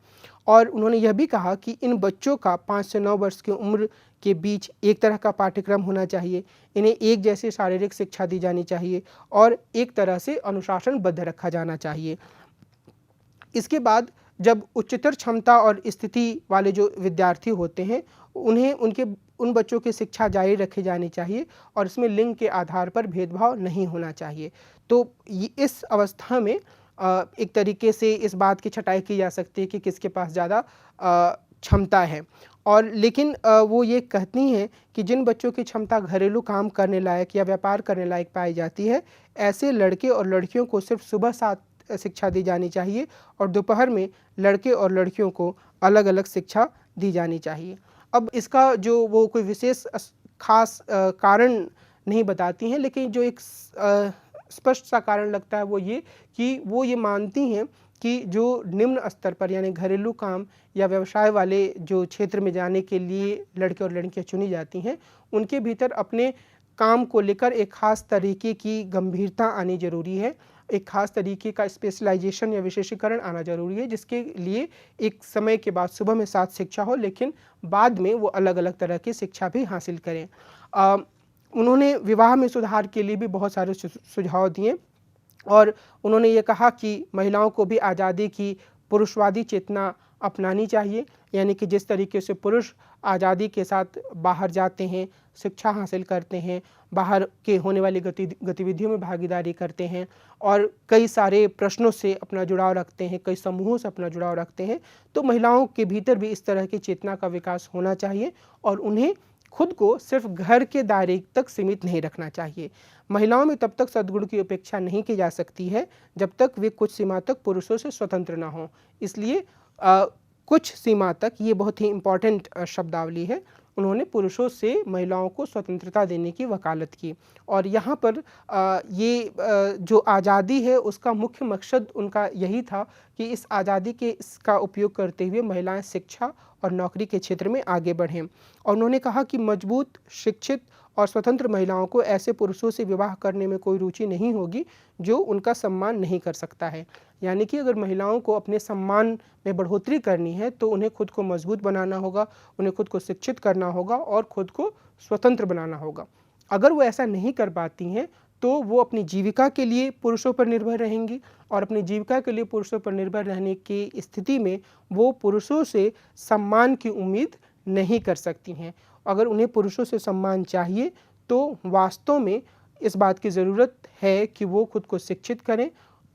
और उन्होंने यह भी कहा कि इन बच्चों का 5 से 9 वर्ष की उम्र के बीच एक तरह का पाठ्यक्रम होना चाहिए, इन्हें एक जैसी शारीरिक शिक्षा दी जानी चाहिए और एक तरह से अनुशासनबद्ध रखा जाना चाहिए। इसके बाद जब उच्चतर क्षमता और स्थिति वाले जो विद्यार्थी होते हैं, उन्हें उन बच्चों की शिक्षा जारी रखी जानी चाहिए, और इसमें लिंग के आधार पर भेदभाव नहीं होना चाहिए। तो इस अवस्था में एक तरीके से इस बात की छटाई की जा सकती है कि किसके पास ज़्यादा क्षमता है। और लेकिन वो ये कहती हैं कि जिन बच्चों की क्षमता घरेलू काम करने लायक या व्यापार करने लायक पाई जाती है, ऐसे लड़के और लड़कियों को सिर्फ सुबह साथ शिक्षा दी जानी चाहिए और दोपहर में लड़के और लड़कियों को अलग अलग शिक्षा दी जानी चाहिए। अब इसका जो वो कोई विशेष खास कारण नहीं बताती हैं, लेकिन जो एक स्पष्ट सा कारण लगता है वो ये कि वो ये मानती हैं कि जो निम्न स्तर पर यानी घरेलू काम या व्यवसाय वाले जो क्षेत्र में जाने के लिए लड़के और लड़कियां चुनी जाती हैं, उनके भीतर अपने काम को लेकर एक ख़ास तरीके की गंभीरता आनी ज़रूरी है, एक ख़ास तरीके का स्पेशलाइजेशन या विशेषीकरण आना ज़रूरी है, जिसके लिए एक समय के बाद सुबह में साथ शिक्षा हो, लेकिन बाद में वो अलग अलग तरह की शिक्षा भी हासिल करें। उन्होंने विवाह में सुधार के लिए भी बहुत सारे सुझाव दिए, और उन्होंने ये कहा कि महिलाओं को भी आज़ादी की पुरुषवादी चेतना अपनानी चाहिए, यानी कि जिस तरीके से पुरुष आज़ादी के साथ बाहर जाते हैं, शिक्षा हासिल करते हैं, बाहर के होने वाली गतिविधियों में भागीदारी करते हैं और कई सारे प्रश्नों से अपना जुड़ाव रखते हैं, कई समूहों से अपना जुड़ाव रखते हैं, तो महिलाओं के भीतर भी इस तरह की चेतना का विकास होना चाहिए और उन्हें खुद को सिर्फ घर के दायरे तक सीमित नहीं रखना चाहिए। महिलाओं में तब तक सद्गुण की उपेक्षा नहीं की जा सकती है जब तक वे कुछ सीमा तक पुरुषों से स्वतंत्र ना हों। इसलिए कुछ सीमा तक, ये बहुत ही इम्पॉर्टेंट शब्दावली है, उन्होंने पुरुषों से महिलाओं को स्वतंत्रता देने की वकालत की। और यहाँ पर जो आज़ादी है उसका मुख्य मकसद उनका यही था कि इस आज़ादी के इसका उपयोग करते हुए महिलाएं शिक्षा और नौकरी के क्षेत्र में आगे बढ़ें। और उन्होंने कहा कि मजबूत, शिक्षित और स्वतंत्र महिलाओं को ऐसे पुरुषों से विवाह करने में कोई रुचि नहीं होगी जो उनका सम्मान नहीं कर सकता है। यानी कि अगर महिलाओं को अपने सम्मान में बढ़ोतरी करनी है तो उन्हें खुद को मजबूत बनाना होगा, उन्हें खुद को शिक्षित करना होगा और खुद को स्वतंत्र बनाना होगा। अगर वो ऐसा नहीं कर पाती हैं तो वो अपनी जीविका के लिए पुरुषों पर निर्भर रहेंगी, और अपनी जीविका के लिए पुरुषों पर निर्भर रहने की स्थिति में वो पुरुषों से सम्मान की उम्मीद नहीं कर सकती हैं। अगर उन्हें पुरुषों से सम्मान चाहिए तो वास्तव में इस बात की ज़रूरत है कि वो खुद को शिक्षित करें,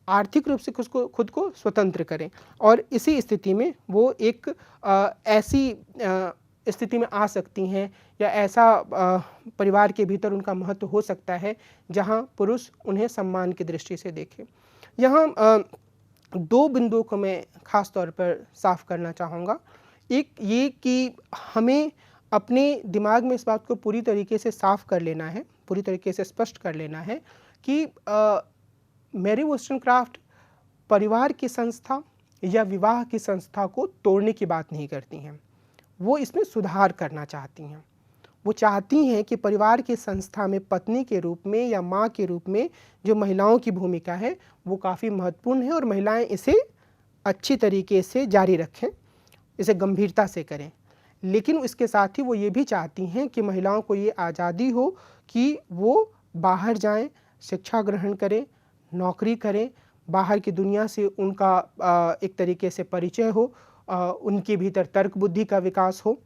आर्थिक रूप से खुद को स्वतंत्र करें, और इसी स्थिति में वो एक ऐसी स्थिति में आ सकती हैं या ऐसा परिवार के भीतर उनका महत्व हो सकता है जहां पुरुष उन्हें सम्मान की दृष्टि से देखे। यहाँ दो बिंदुओं को मैं ख़ास तौर पर साफ करना चाहूँगा। एक ये कि हमें अपने दिमाग में इस बात को पूरी तरीके से साफ कर लेना है, पूरी तरीके से स्पष्ट कर लेना है कि मैरी वोllstonecraft परिवार की संस्था या विवाह की संस्था को तोड़ने की बात नहीं करती हैं, वो इसमें सुधार करना चाहती हैं। वो चाहती हैं कि परिवार की संस्था में पत्नी के रूप में या माँ के रूप में जो महिलाओं की भूमिका है वो काफ़ी महत्वपूर्ण है, और महिलाएं इसे अच्छी तरीके से जारी रखें, इसे गंभीरता से करें। लेकिन इसके साथ ही वो ये भी चाहती हैं कि महिलाओं को ये आज़ादी हो कि वो बाहर जाएं, शिक्षा ग्रहण करें, नौकरी करें, बाहर की दुनिया से उनका एक तरीके से परिचय हो, उनके भीतर तर्क बुद्धि का विकास हो,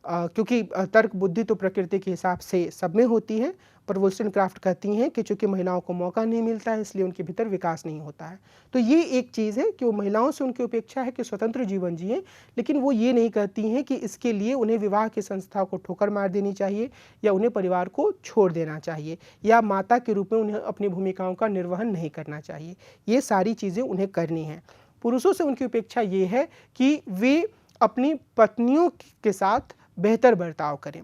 क्योंकि तर्क बुद्धि तो प्रकृति के हिसाब से सब में होती है, पर वोllstonecraft कहती हैं कि चूँकि महिलाओं को मौका नहीं मिलता है इसलिए उनके भीतर विकास नहीं होता है। तो ये एक चीज़ है कि वो महिलाओं से उनकी अपेक्षा है कि स्वतंत्र जीवन जिएँ, लेकिन वो ये नहीं कहती हैं कि इसके लिए उन्हें विवाह की संस्था को ठोकर मार देनी चाहिए या उन्हें परिवार को छोड़ देना चाहिए या माता के रूप में उन्हें अपनी भूमिकाओं का निर्वहन नहीं करना चाहिए। ये सारी चीज़ें उन्हें करनी हैं। पुरुषों से उनकी अपेक्षा ये है कि वे अपनी पत्नियों के साथ बेहतर बर्ताव करें,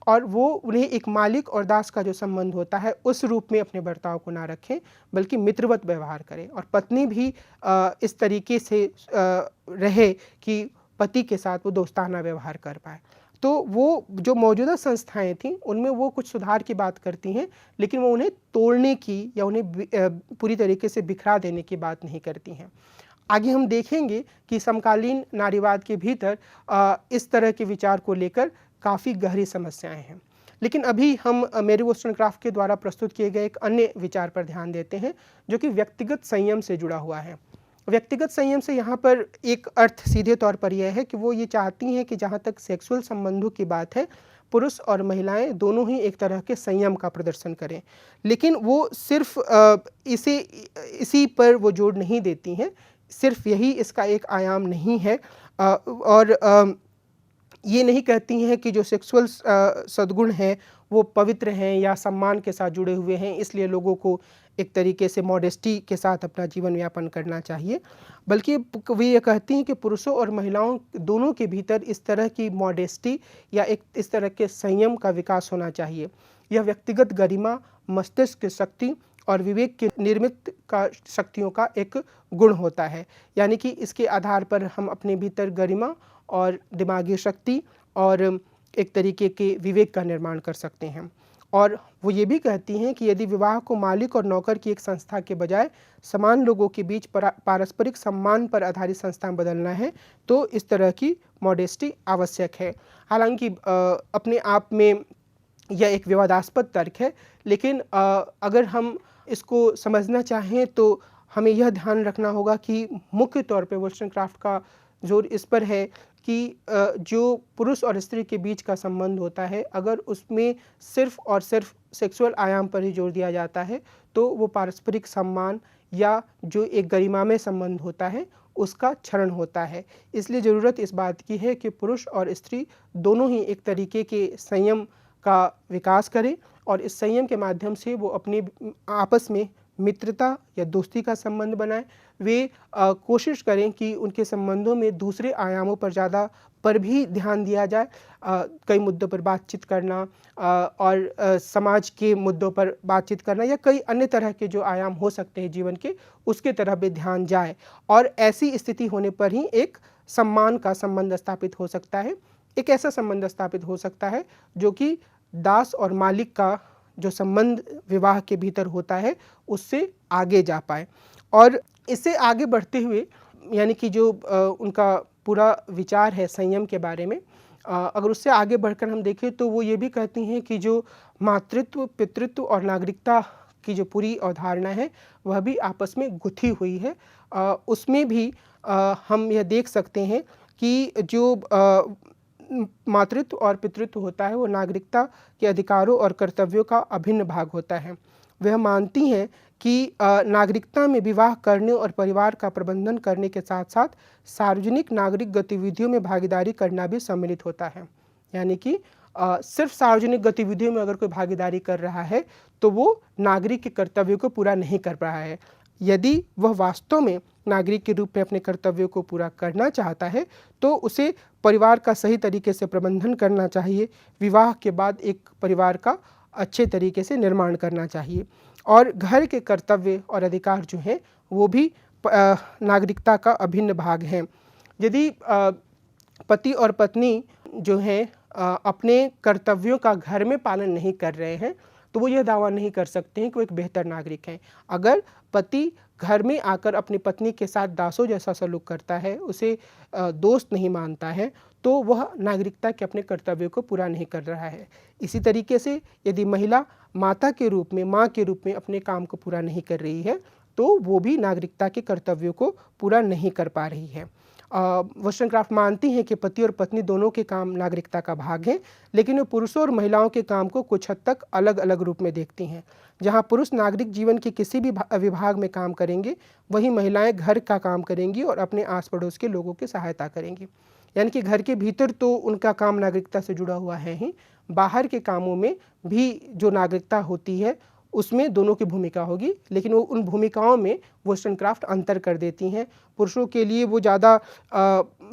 और वो उन्हें एक मालिक और दास का जो संबंध होता है उस रूप में अपने बर्ताव को ना रखें, बल्कि मित्रवत व्यवहार करें, और पत्नी भी इस तरीके से रहे कि पति के साथ वो दोस्ताना व्यवहार कर पाए। तो वो जो मौजूदा संस्थाएं थीं उनमें वो कुछ सुधार की बात करती हैं, लेकिन वो उन्हें तोड़ने की या उन्हें पूरी तरीके से बिखरा देने की बात नहीं करती हैं। आगे हम देखेंगे कि समकालीन नारीवाद के भीतर इस तरह के विचार को लेकर काफ़ी गहरी समस्याएं हैं। लेकिन अभी हम मैरी वोllstonecraft के द्वारा प्रस्तुत किए गए एक अन्य विचार पर ध्यान देते हैं जो कि व्यक्तिगत संयम से जुड़ा हुआ है। व्यक्तिगत संयम से यहाँ पर एक अर्थ सीधे तौर पर यह है कि वो ये चाहती हैं कि जहाँ तक सेक्सुअल संबंधों की बात है, पुरुष और महिलाएं दोनों ही एक तरह के संयम का प्रदर्शन करें, लेकिन वो सिर्फ इसी पर वो जोर नहीं देती हैं, सिर्फ यही इसका एक आयाम नहीं है, और ये नहीं कहती हैं कि जो सेक्सुअल सद्गुण हैं वो पवित्र हैं या सम्मान के साथ जुड़े हुए हैं, इसलिए लोगों को एक तरीके से मॉडेस्टी के साथ अपना जीवन यापन करना चाहिए, बल्कि वे ये कहती हैं कि पुरुषों और महिलाओं दोनों के भीतर इस तरह की मॉडेस्टी या एक इस तरह के संयम का विकास होना चाहिए। यह व्यक्तिगत गरिमा, मस्तिष्क की शक्ति और विवेक के निर्मित का शक्तियों का एक गुण होता है, यानी कि इसके आधार पर हम अपने भीतर गरिमा और दिमागी शक्ति और एक तरीके के विवेक का निर्माण कर सकते हैं। और वो ये भी कहती हैं कि यदि विवाह को मालिक और नौकर की एक संस्था के बजाय समान लोगों के बीच पारस्परिक सम्मान पर आधारित संस्था बदलना है तो इस तरह की मॉडेस्टी आवश्यक है। हालांकि अपने आप में यह एक विवादास्पद तर्क है, लेकिन अगर हम इसको समझना चाहें तो हमें यह ध्यान रखना होगा कि मुख्य तौर पे वोllstonecraft का जोर इस पर है कि जो पुरुष और स्त्री के बीच का संबंध होता है, अगर उसमें सिर्फ और सिर्फ सेक्सुअल आयाम पर ही जोर दिया जाता है तो वो पारस्परिक सम्मान या जो एक गरिमामय संबंध होता है उसका क्षरण होता है। इसलिए ज़रूरत इस बात की है कि पुरुष और स्त्री दोनों ही एक तरीके के संयम का विकास करें और इस संयम के माध्यम से वो अपने आपस में मित्रता या दोस्ती का संबंध बनाएं। वे कोशिश करें कि उनके संबंधों में दूसरे आयामों पर ज़्यादा पर भी ध्यान दिया जाए, कई मुद्दों पर बातचीत करना और समाज के मुद्दों पर बातचीत करना या कई अन्य तरह के जो आयाम हो सकते हैं जीवन के, उसके तरफ भी ध्यान जाए। और ऐसी स्थिति होने पर ही एक सम्मान का संबंध स्थापित हो सकता है, एक ऐसा संबंध स्थापित हो सकता है जो कि दास और मालिक का जो संबंध विवाह के भीतर होता है उससे आगे जा पाए। और इससे आगे बढ़ते हुए यानी कि जो उनका पूरा विचार है संयम के बारे में, अगर उससे आगे बढ़कर हम देखें तो वो ये भी कहती हैं कि जो मातृत्व, पितृत्व और नागरिकता की जो पूरी अवधारणा है वह भी आपस में गुथी हुई है। उसमें भी हम यह देख सकते हैं कि जो मातृत्व और पितृत्व होता है वो नागरिकता के अधिकारों और कर्तव्यों का अभिन्न भाग होता है। वह मानती हैं कि नागरिकता में विवाह करने और परिवार का प्रबंधन करने के साथ साथ सार्वजनिक नागरिक गतिविधियों में भागीदारी करना भी सम्मिलित होता है। यानी कि सिर्फ सार्वजनिक गतिविधियों में अगर कोई भागीदारी कर रहा है तो वो नागरिक के कर्तव्यों को पूरा नहीं कर रहा है। यदि वह वास्तव में नागरिक के रूप में अपने कर्तव्यों को पूरा करना चाहता है तो उसे परिवार का सही तरीके से प्रबंधन करना चाहिए। विवाह के बाद एक परिवार का अच्छे तरीके से निर्माण करना चाहिए और घर के कर्तव्य और अधिकार जो हैं वो भी नागरिकता का अभिन्न भाग हैं। यदि पति और पत्नी जो हैं अपने कर्तव्यों का घर में पालन नहीं कर रहे हैं तो वो यह दावा नहीं कर सकते हैं कि वो एक बेहतर नागरिक हैं। अगर पति घर में आकर अपनी पत्नी के साथ दासों जैसा सलूक करता है, उसे दोस्त नहीं मानता है, तो वह नागरिकता के अपने कर्तव्यों को पूरा नहीं कर रहा है। इसी तरीके से यदि महिला माता के रूप में, माँ के रूप में अपने काम को पूरा नहीं कर रही है तो वो भी नागरिकता के कर्तव्यों को पूरा नहीं कर पा रही है। वोllstonecraft मानती हैं कि पति और पत्नी दोनों के काम नागरिकता का भाग हैं, लेकिन वो पुरुषों और महिलाओं के काम को कुछ हद तक अलग अलग रूप में देखती हैं। जहाँ पुरुष नागरिक जीवन के किसी भी विभाग में काम करेंगे, वहीं महिलाएं घर का काम करेंगी और अपने आस पड़ोस के लोगों की सहायता करेंगी। यानी कि घर के भीतर तो उनका काम नागरिकता से जुड़ा हुआ है ही, बाहर के कामों में भी जो नागरिकता होती है उसमें दोनों की भूमिका होगी, लेकिन वो उन भूमिकाओं में वोllstonecraft अंतर कर देती हैं। पुरुषों के लिए वो ज़्यादा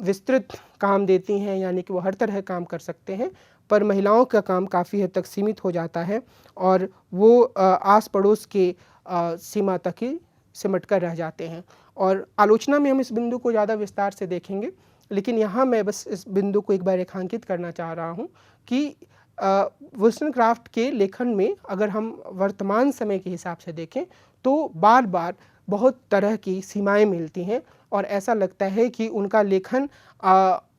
विस्तृत काम देती हैं, यानी कि वो हर तरह काम कर सकते हैं, पर महिलाओं का काम काफ़ी हद तक सीमित हो जाता है और वो आस पड़ोस के सीमा तक ही सिमट कर रह जाते हैं। और आलोचना में हम इस बिंदु को ज़्यादा विस्तार से देखेंगे, लेकिन यहाँ मैं बस इस बिंदु को एक बार रेखांकित करना चाह रहा हूँ कि वोllstonecraft के लेखन में अगर हम वर्तमान समय के हिसाब से देखें तो बार बार बहुत तरह की सीमाएं मिलती हैं और ऐसा लगता है कि उनका लेखन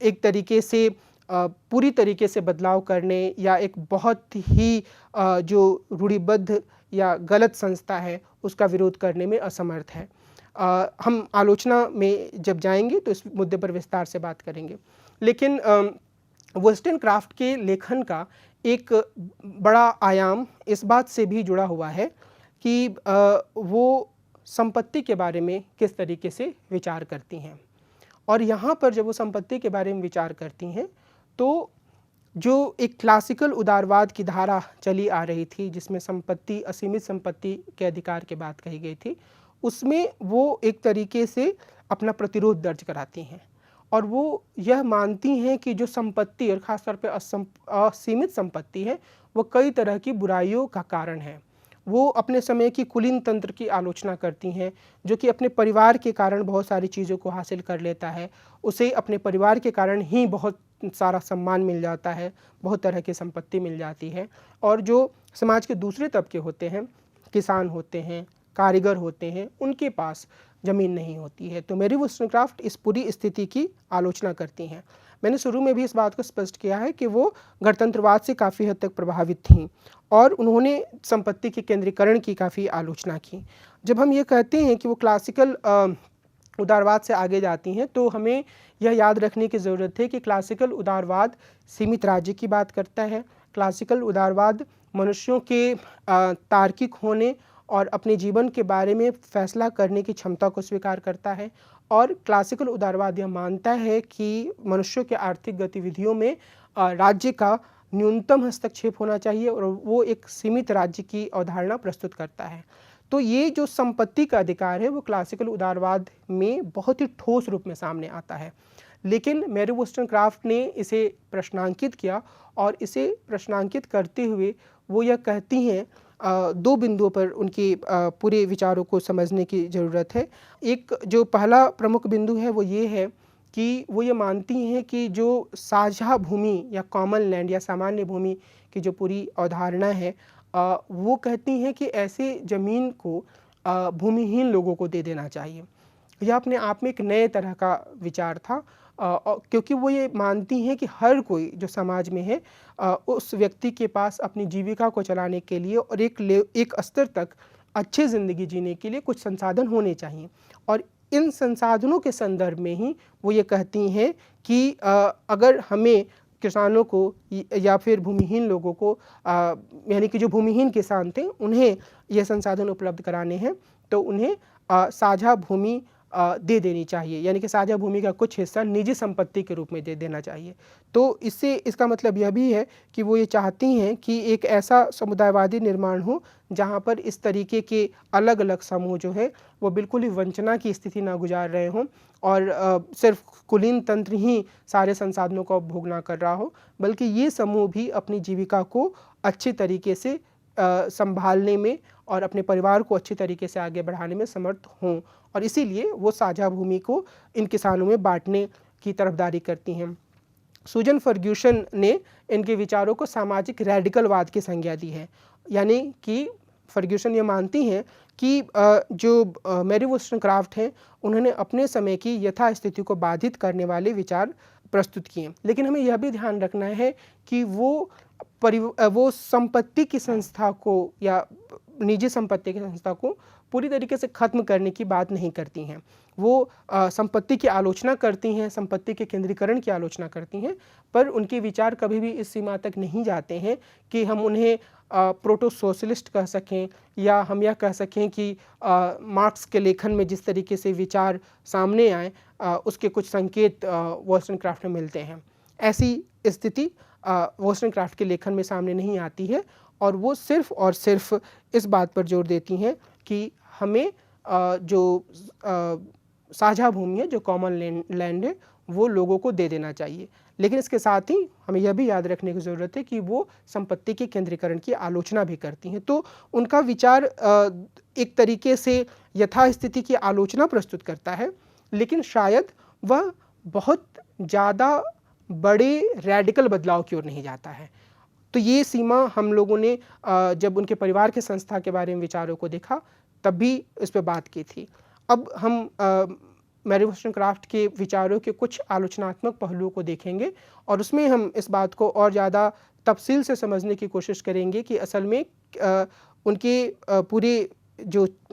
एक तरीके से पूरी तरीके से बदलाव करने या एक बहुत ही जो रूढ़िबद्ध या गलत संस्था है उसका विरोध करने में असमर्थ है। हम आलोचना में जब जाएंगे तो इस मुद्दे पर विस्तार से बात करेंगे, लेकिन वोllstonecraft के लेखन का एक बड़ा आयाम इस बात से भी जुड़ा हुआ है कि वो संपत्ति के बारे में किस तरीके से विचार करती हैं। और यहाँ पर जब वो संपत्ति के बारे में विचार करती हैं तो जो एक क्लासिकल उदारवाद की धारा चली आ रही थी जिसमें संपत्ति, असीमित संपत्ति के अधिकार की बात कही गई थी, उसमें वो एक तरीके से अपना प्रतिरोध दर्ज कराती हैं और वो यह मानती हैं कि जो संपत्ति और ख़ासतौर पे असीमित संपत्ति है वो कई तरह की बुराइयों का कारण है। वो अपने समय की कुलीन तंत्र की आलोचना करती हैं जो कि अपने परिवार के कारण बहुत सारी चीज़ों को हासिल कर लेता है, उसे अपने परिवार के कारण ही बहुत सारा सम्मान मिल जाता है, बहुत तरह की संपत्ति मिल जाती है। और जो समाज के दूसरे तबके होते हैं, किसान होते हैं, कारीगर होते हैं, उनके पास ज़मीन नहीं होती है। तो मैरी वोllstonecraft इस पूरी स्थिति की आलोचना करती हैं। मैंने शुरू में भी इस बात को स्पष्ट किया है कि वो गणतंत्रवाद से काफ़ी हद तक प्रभावित थीं और उन्होंने संपत्ति के केंद्रीकरण की काफ़ी आलोचना की। जब हम ये कहते हैं कि वो क्लासिकल उदारवाद से आगे जाती हैं तो हमें यह याद रखने की ज़रूरत है कि क्लासिकल उदारवाद सीमित राज्य की बात करता है। क्लासिकल उदारवाद मनुष्यों के तार्किक होने और अपने जीवन के बारे में फैसला करने की क्षमता को स्वीकार करता है और क्लासिकल उदारवाद यह मानता है कि मनुष्यों के आर्थिक गतिविधियों में राज्य का न्यूनतम हस्तक्षेप होना चाहिए और वो एक सीमित राज्य की अवधारणा प्रस्तुत करता है। तो ये जो संपत्ति का अधिकार है वो क्लासिकल उदारवाद में बहुत ही ठोस रूप में सामने आता है, लेकिन मैरी वोllstonecraft ने इसे प्रश्नांकित किया और इसे प्रश्नांकित करते हुए वो यह कहती हैं, दो बिंदुओं पर उनके पूरे विचारों को समझने की ज़रूरत है। एक जो पहला प्रमुख बिंदु है वो ये है कि वो ये मानती हैं कि जो साझा भूमि या कॉमन लैंड या सामान्य भूमि की जो पूरी अवधारणा है वो कहती हैं कि ऐसे ज़मीन को भूमिहीन लोगों को दे देना चाहिए। यह अपने आप में एक नए तरह का विचार था। क्योंकि वो ये मानती हैं कि हर कोई जो समाज में है उस व्यक्ति के पास अपनी जीविका को चलाने के लिए और एक स्तर तक अच्छी ज़िंदगी जीने के लिए कुछ संसाधन होने चाहिए। और इन संसाधनों के संदर्भ में ही वो ये कहती हैं कि अगर हमें किसानों को या फिर भूमिहीन लोगों को यानी कि जो भूमिहीन किसान थे उन्हें ये संसाधन उपलब्ध कराने हैं, तो उन्हें साझा भूमि दे देनी चाहिए, यानी कि साझा भूमि का कुछ हिस्सा निजी संपत्ति के रूप में दे देना चाहिए। तो इससे इसका मतलब यह भी है कि वो ये चाहती हैं कि एक ऐसा समुदायवादी निर्माण हो जहाँ पर इस तरीके के अलग अलग समूह जो है वो बिल्कुल ही वंचना की स्थिति ना गुजार रहे हों और सिर्फ कुलीन तंत्र ही सारे संसाधनों का उपभोग ना कर रहा हो, बल्कि ये समूह भी अपनी जीविका को अच्छे तरीके से संभालने में और अपने परिवार को अच्छी तरीके से आगे बढ़ाने में समर्थ हों। और इसीलिए वो साझा भूमि को इन किसानों में बांटने की तरफदारी करती हैं। सुजन फर्ग्यूसन ने इनके विचारों को सामाजिक रैडिकलवाद की संज्ञा दी है, यानी कि फर्ग्यूसन ये मानती हैं कि जो मैरी वोllstonecraft हैं उन्होंने अपने समय की यथास्थिति को बाधित करने वाले विचार प्रस्तुत किए। लेकिन हमें यह भी ध्यान रखना है कि वो संपत्ति की संस्था को या निजी संपत्ति की संस्था को पूरी तरीके से ख़त्म करने की बात नहीं करती हैं। वो संपत्ति की आलोचना करती हैं, संपत्ति के केंद्रीकरण की आलोचना करती हैं, पर उनके विचार कभी भी इस सीमा तक नहीं जाते हैं कि हम उन्हें प्रोटो सोशलिस्ट कह सकें या हम यह कह सकें कि मार्क्स के लेखन में जिस तरीके से विचार सामने आए उसके कुछ संकेत वोllstonecraft में मिलते हैं। ऐसी स्थिति वोllstonecraft के लेखन में सामने नहीं आती है और वो सिर्फ और सिर्फ इस बात पर जोर देती हैं कि हमें जो साझा भूमि है, जो कॉमन लैंड है, वो लोगों को दे देना चाहिए। लेकिन इसके साथ ही हमें यह भी याद रखने की ज़रूरत है कि वो संपत्ति के केंद्रीकरण की आलोचना भी करती हैं। तो उनका विचार एक तरीके से यथास्थिति की आलोचना प्रस्तुत करता है, लेकिन शायद वह बहुत ज़्यादा बड़े रैडिकल बदलाव की ओर नहीं जाता है। तो ये सीमा हम लोगों ने जब उनके परिवार के संस्था के बारे में विचारों को देखा तब भी इस पर बात की थी। अब हम मैरी वोllstonecraft के विचारों के कुछ आलोचनात्मक पहलुओं को देखेंगे और उसमें हम इस बात को और ज़्यादा तफसील से समझने की कोशिश करेंगे कि असल में उनके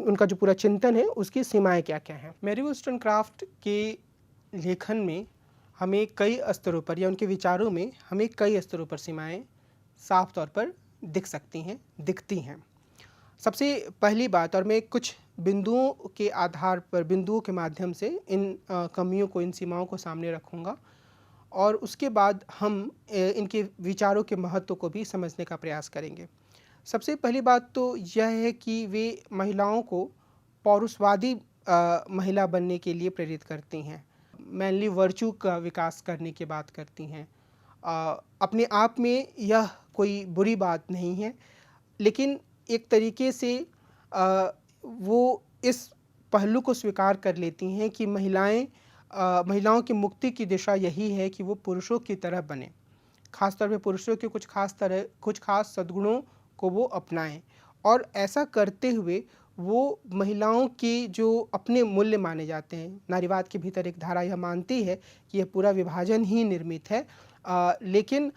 उनका जो पूरा चिंतन है उसकी सीमाएं क्या क्या हैं। मैरी वोllstonecraft के लेखन में हमें कई स्तरों पर या उनके विचारों में हमें कई स्तरों पर सीमाएं साफ तौर पर दिखती हैं। सबसे पहली बात, और मैं कुछ बिंदुओं के आधार पर, बिंदुओं के माध्यम से इन कमियों को, इन सीमाओं को सामने रखूँगा और उसके बाद हम इनके विचारों के महत्व को भी समझने का प्रयास करेंगे। सबसे पहली बात तो यह है कि वे महिलाओं को पौरुषवादी महिला बनने के लिए प्रेरित करती हैं, मैनली वर्च्यू का विकास करने की बात करती हैं। अपने आप में यह कोई बुरी बात नहीं है, लेकिन एक तरीके से वो इस पहलू को स्वीकार कर लेती हैं कि महिलाओं की मुक्ति की दिशा यही है कि वो पुरुषों की तरह बने, खासतौर पे पुरुषों के कुछ खास सद्गुणों को वो अपनाएं और ऐसा करते हुए वो महिलाओं के जो अपने मूल्य माने जाते हैं, नारीवाद के भीतर एक धारा यह मानती है कि यह पूरा विभाजन ही निर्मित है, लेकिन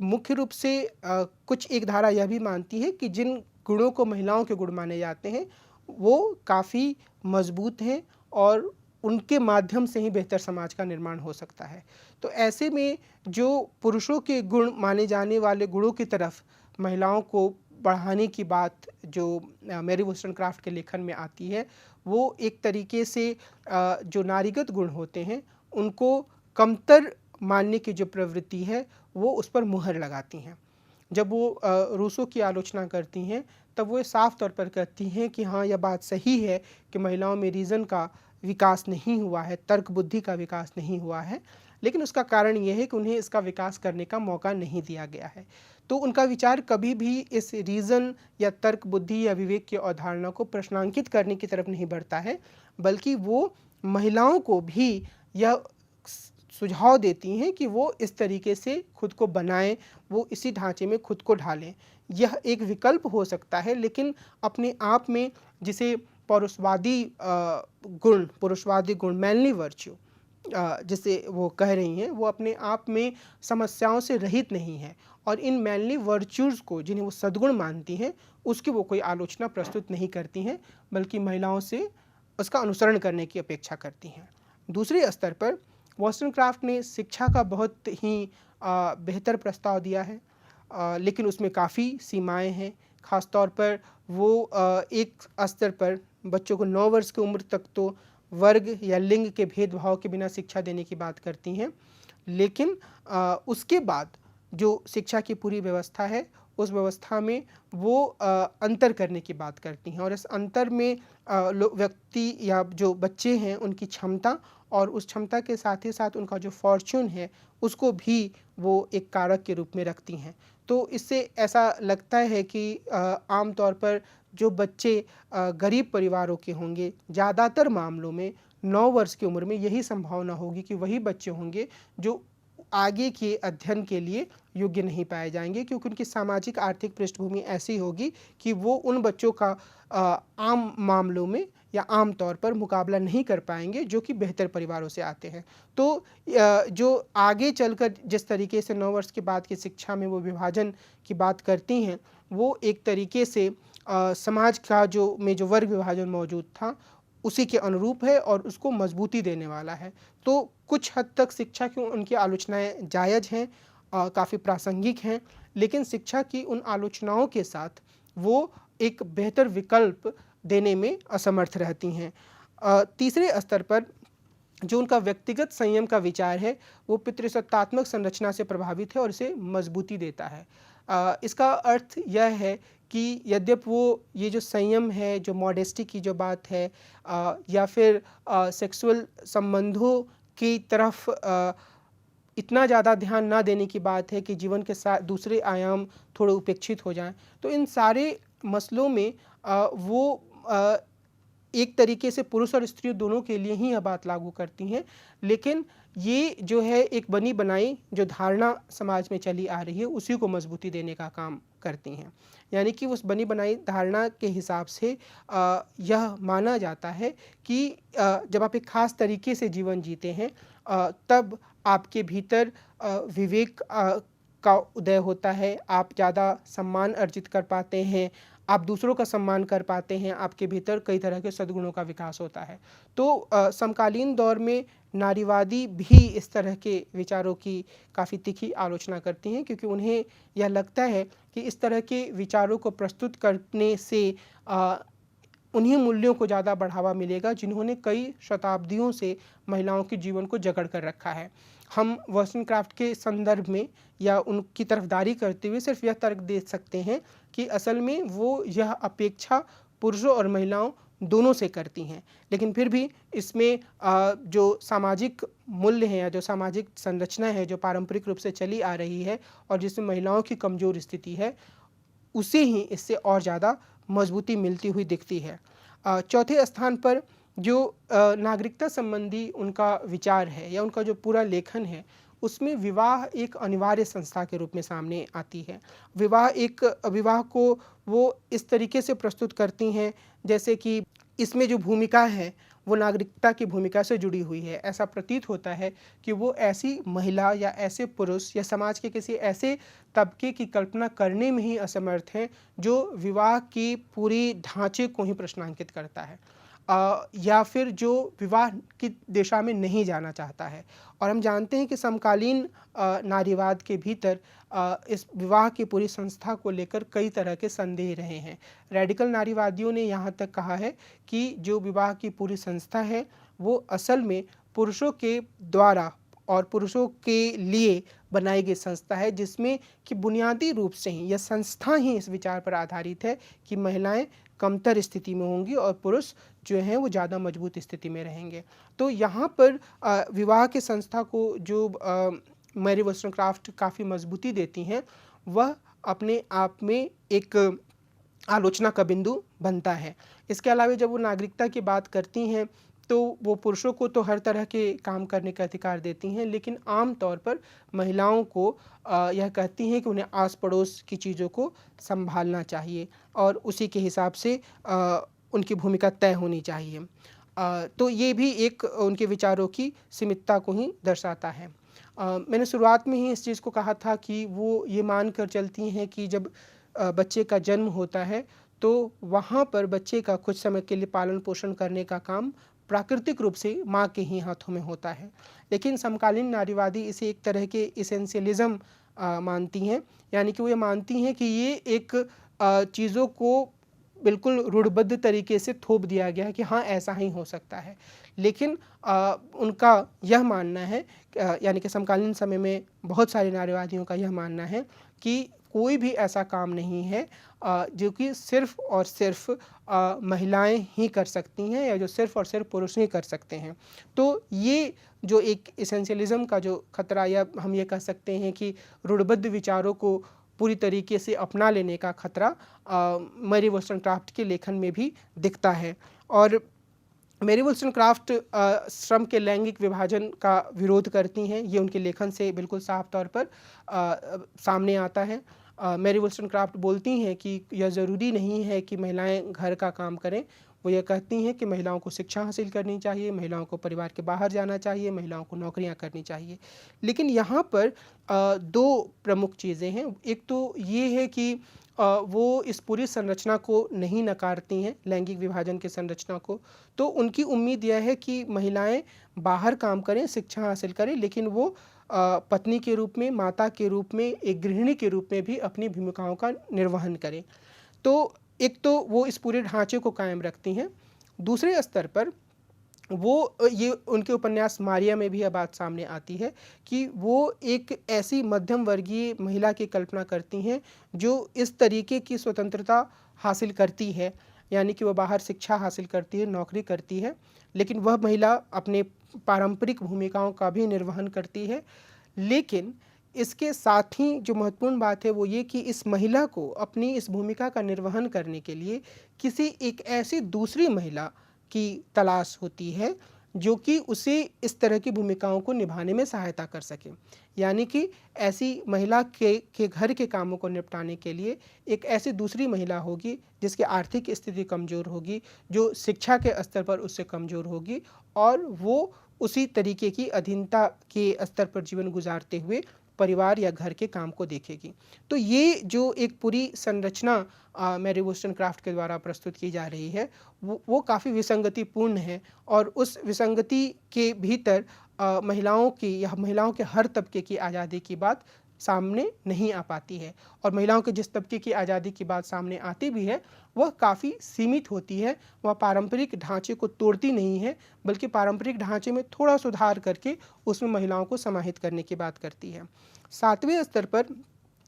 मुख्य रूप से कुछ एक धारा यह भी मानती है कि जिन गुणों को महिलाओं के गुण माने जाते हैं वो काफ़ी मजबूत हैं और उनके माध्यम से ही बेहतर समाज का निर्माण हो सकता है। तो ऐसे में जो पुरुषों के गुण माने जाने वाले गुणों की तरफ महिलाओं को बढ़ाने की बात जो मैरी वोllstonecraft के लेखन में आती है, वो एक तरीके से जो नारीगत गुण होते हैं उनको कमतर मानने की जो प्रवृत्ति है वो उस पर मुहर लगाती हैं। जब वो रूसो की आलोचना करती हैं तब वो साफ तौर पर कहती हैं कि हाँ, यह बात सही है कि महिलाओं में रीज़न का विकास नहीं हुआ है, तर्क बुद्धि का विकास नहीं हुआ है, लेकिन उसका कारण ये है कि उन्हें इसका विकास करने का मौका नहीं दिया गया है। तो उनका विचार कभी भी इस रीज़न या तर्क बुद्धि या विवेक की अवधारणा को प्रश्नांकित करने की तरफ नहीं बढ़ता है, बल्कि वो महिलाओं को भी यह सुझाव देती हैं कि वो इस तरीके से खुद को बनाएं, वो इसी ढांचे में खुद को ढालें। यह एक विकल्प हो सकता है, लेकिन अपने आप में जिसे पुरुषवादी गुण, मैनली वर्च्यू, जिसे वो कह रही हैं, वो अपने आप में समस्याओं से रहित नहीं है और इन मैनली वर्च्यूज़ को जिन्हें वो सद्गुण मानती हैं, उसकी वो कोई आलोचना प्रस्तुत नहीं करती हैं, बल्कि महिलाओं से उसका अनुसरण करने की अपेक्षा करती हैं। दूसरे स्तर पर वॉस्टनक्राफ्ट ने शिक्षा का बहुत ही बेहतर प्रस्ताव दिया है, लेकिन उसमें काफ़ी सीमाएँ हैं। ख़ास तौर पर वो एक स्तर पर बच्चों को 9 वर्ष की उम्र तक तो वर्ग या लिंग के भेदभाव के बिना शिक्षा देने की बात करती हैं, लेकिन उसके बाद जो शिक्षा की पूरी व्यवस्था है, उस व्यवस्था में वो अंतर करने की बात करती हैं और इस अंतर में व्यक्ति या जो बच्चे हैं उनकी क्षमता और उस क्षमता के साथ ही साथ उनका जो फॉर्च्यून है, उसको भी वो एक कारक के रूप में रखती हैं। तो इससे ऐसा लगता है कि आम तौर पर जो बच्चे गरीब परिवारों के होंगे, ज़्यादातर मामलों में 9 वर्ष की उम्र में यही संभावना होगी कि वही बच्चे होंगे जो आगे के अध्ययन के लिए योग्य नहीं पाए जाएंगे, क्योंकि उनकी सामाजिक आर्थिक पृष्ठभूमि ऐसी होगी कि वो उन बच्चों का आम मामलों में या आम तौर पर मुकाबला नहीं कर पाएंगे जो कि बेहतर परिवारों से आते हैं। तो जो आगे चलकर जिस तरीके से 9 वर्ष के बाद की शिक्षा में वो विभाजन की बात करती हैं, वो एक तरीके से समाज का जो वर्ग विभाजन मौजूद था उसी के अनुरूप है और उसको मजबूती देने वाला है। तो कुछ हद तक शिक्षा की उनकी आलोचनाएँ जायज़ हैं, काफ़ी प्रासंगिक हैं, लेकिन शिक्षा की उन आलोचनाओं के साथ वो एक बेहतर विकल्प देने में असमर्थ रहती हैं। तीसरे स्तर पर जो उनका व्यक्तिगत संयम का विचार है, वो पितृसत्तात्मक संरचना से प्रभावित है और इसे मजबूती देता है। इसका अर्थ यह है कि यद्यपि वो ये जो संयम है, जो मॉडेस्टी की जो बात है, या फिर सेक्सुअल संबंधों की तरफ इतना ज़्यादा ध्यान ना देने की बात है कि जीवन के साथ दूसरे आयाम थोड़े उपेक्षित हो जाएं, तो इन सारे मसलों में वो एक तरीके से पुरुष और स्त्री दोनों के लिए ही यह बात लागू करती हैं, लेकिन ये जो है एक बनी बनाई जो धारणा समाज में चली आ रही है उसी को मजबूती देने का काम करती हैं। यानी कि उस बनी बनाई धारणा के हिसाब से यह माना जाता है कि जब आप एक ख़ास तरीके से जीवन जीते हैं, तब आपके भीतर विवेक का उदय होता है, आप ज़्यादा सम्मान अर्जित कर पाते हैं, आप दूसरों का सम्मान कर पाते हैं, आपके भीतर कई तरह के सद्गुणों का विकास होता है। तो समकालीन दौर में नारीवादी भी इस तरह के विचारों की काफ़ी तीखी आलोचना करती हैं, क्योंकि उन्हें यह लगता है कि इस तरह के विचारों को प्रस्तुत करने से उन्हीं मूल्यों को ज़्यादा बढ़ावा मिलेगा जिन्होंने कई शताब्दियों से महिलाओं के जीवन को जकड़ कर रखा है। हम वॉस्टनक्राफ्ट के संदर्भ में या उनकी तरफदारी करते हुए सिर्फ यह तर्क दे सकते हैं कि असल में वो यह अपेक्षा पुरुषों और महिलाओं दोनों से करती हैं, लेकिन फिर भी इसमें जो सामाजिक मूल्य हैं या जो सामाजिक संरचना है जो पारंपरिक रूप से चली आ रही है और जिसमें महिलाओं की कमज़ोर स्थिति है, उसे ही इससे और ज़्यादा मजबूती मिलती हुई दिखती है। चौथे स्थान पर जो नागरिकता संबंधी उनका विचार है या उनका जो पूरा लेखन है, उसमें विवाह एक अनिवार्य संस्था के रूप में सामने आती है। विवाह को वो इस तरीके से प्रस्तुत करती हैं जैसे कि इसमें जो भूमिका है वो नागरिकता की भूमिका से जुड़ी हुई है। ऐसा प्रतीत होता है कि वो ऐसी महिला या ऐसे पुरुष या समाज के किसी ऐसे तबके की कल्पना करने में ही असमर्थ हैं जो विवाह की पूरी ढांचे को ही प्रश्नांकित करता है, या फिर जो विवाह की दिशा में नहीं जाना चाहता है। और हम जानते हैं कि समकालीन नारीवाद के भीतर इस विवाह की पूरी संस्था को लेकर कई तरह के संदेह रहे हैं। रेडिकल नारीवादियों ने यहाँ तक कहा है कि जो विवाह की पूरी संस्था है वो असल में पुरुषों के द्वारा और पुरुषों के लिए बनाई गई संस्था है, जिसमें कि बुनियादी रूप से ही यह संस्था ही इस विचार पर आधारित है कि महिलाएं कमतर स्थिति में होंगी और पुरुष जो हैं वो ज़्यादा मजबूत स्थिति में रहेंगे। तो यहाँ पर विवाह की संस्था को जो मैरी वॉस्टनक्राफ्ट काफ़ी मजबूती देती हैं, वह अपने आप में एक आलोचना का बिंदु बनता है। इसके अलावा जब वो नागरिकता की बात करती हैं तो वो पुरुषों को तो हर तरह के काम करने का अधिकार देती हैं, लेकिन आम तौर पर महिलाओं को यह कहती हैं कि उन्हें आस पड़ोस की चीज़ों को संभालना चाहिए और उसी के हिसाब से उनकी भूमिका तय होनी चाहिए। तो ये भी एक उनके विचारों की सीमितता को ही दर्शाता है। मैंने शुरुआत में ही इस चीज़ को कहा था कि वो ये मान कर चलती हैं कि जब बच्चे का जन्म होता है तो वहाँ पर बच्चे का कुछ समय के लिए पालन पोषण करने का काम प्राकृतिक रूप से माँ के ही हाथों में होता है। लेकिन समकालीन नारीवादी इसे एक तरह के इसेंशियलिज़्म मानती हैं, यानी कि वो ये मानती हैं कि ये एक चीज़ों को बिल्कुल रूढ़बद्ध तरीके से थोप दिया गया है कि हाँ, ऐसा ही हो सकता है। लेकिन उनका यह मानना है, यानी कि समकालीन समय में बहुत सारे नारीवादियों का यह मानना है कि कोई भी ऐसा काम नहीं है जो कि सिर्फ़ और सिर्फ़ महिलाएँ ही कर सकती हैं या जो सिर्फ़ और सिर्फ़ पुरुष ही कर सकते हैं। तो ये जो एक एसेंशियलिज़्म का जो खतरा, या हम ये कह सकते हैं कि रूढ़बद्ध विचारों को पूरी तरीके से अपना लेने का खतरा मैरी वोllस्टोनक्राफ्ट के लेखन में भी दिखता है। और मैरी वोllस्टोनक्राफ्ट श्रम के लैंगिक विभाजन का विरोध करती हैं, ये उनके लेखन से बिल्कुल साफ तौर पर सामने आता है। मैरी वोllस्टोनक्राफ्ट बोलती हैं कि यह ज़रूरी नहीं है कि महिलाएं घर का काम करें। वो ये कहती हैं कि महिलाओं को शिक्षा हासिल करनी चाहिए, महिलाओं को परिवार के बाहर जाना चाहिए, महिलाओं को नौकरियां करनी चाहिए। लेकिन यहाँ पर दो प्रमुख चीज़ें हैं। एक तो ये है कि वो इस पूरी संरचना को नहीं नकारती हैं, लैंगिक विभाजन की संरचना को। तो उनकी उम्मीद यह है कि महिलाएं बाहर काम करें, शिक्षा हासिल करें, लेकिन वो पत्नी के रूप में, माता के रूप में, एक गृहिणी के रूप में भी अपनी भूमिकाओं का निर्वहन करें। तो एक तो वो इस पूरे ढांचे को कायम रखती हैं। दूसरे स्तर पर वो ये उनके उपन्यास मारिया में भी यह बात सामने आती है कि वो एक ऐसी मध्यम वर्गीय महिला की कल्पना करती हैं जो इस तरीके की स्वतंत्रता हासिल करती है, यानी कि वह बाहर शिक्षा हासिल करती है, नौकरी करती है, लेकिन वह महिला अपने पारंपरिक भूमिकाओं का भी निर्वहन करती है। लेकिन इसके साथ ही जो महत्वपूर्ण बात है वो ये कि इस महिला को अपनी इस भूमिका का निर्वहन करने के लिए किसी एक ऐसी दूसरी महिला की तलाश होती है जो कि उसे इस तरह की भूमिकाओं को निभाने में सहायता कर सके। यानी कि ऐसी महिला के घर के कामों को निपटाने के लिए एक ऐसी दूसरी महिला होगी जिसकी आर्थिक स्थिति कमज़ोर होगी, जो शिक्षा के स्तर पर उससे कमज़ोर होगी, और वो उसी तरीके की अधीनता के स्तर पर जीवन गुजारते हुए परिवार या घर के काम को देखेगी। तो ये जो एक पूरी संरचना मैरी वोllस्टोनक्राफ्ट के द्वारा प्रस्तुत की जा रही है वो काफ़ी विसंगतिपूर्ण है, और उस विसंगति के भीतर महिलाओं की या महिलाओं के हर तबके की आज़ादी की बात सामने नहीं आ पाती है। और महिलाओं के जिस तबके की आज़ादी की बात सामने आती भी है वह काफ़ी सीमित होती है, वह पारंपरिक ढांचे को तोड़ती नहीं है, बल्कि पारंपरिक ढांचे में थोड़ा सुधार करके उसमें महिलाओं को समाहित करने की बात करती है। सातवें स्तर पर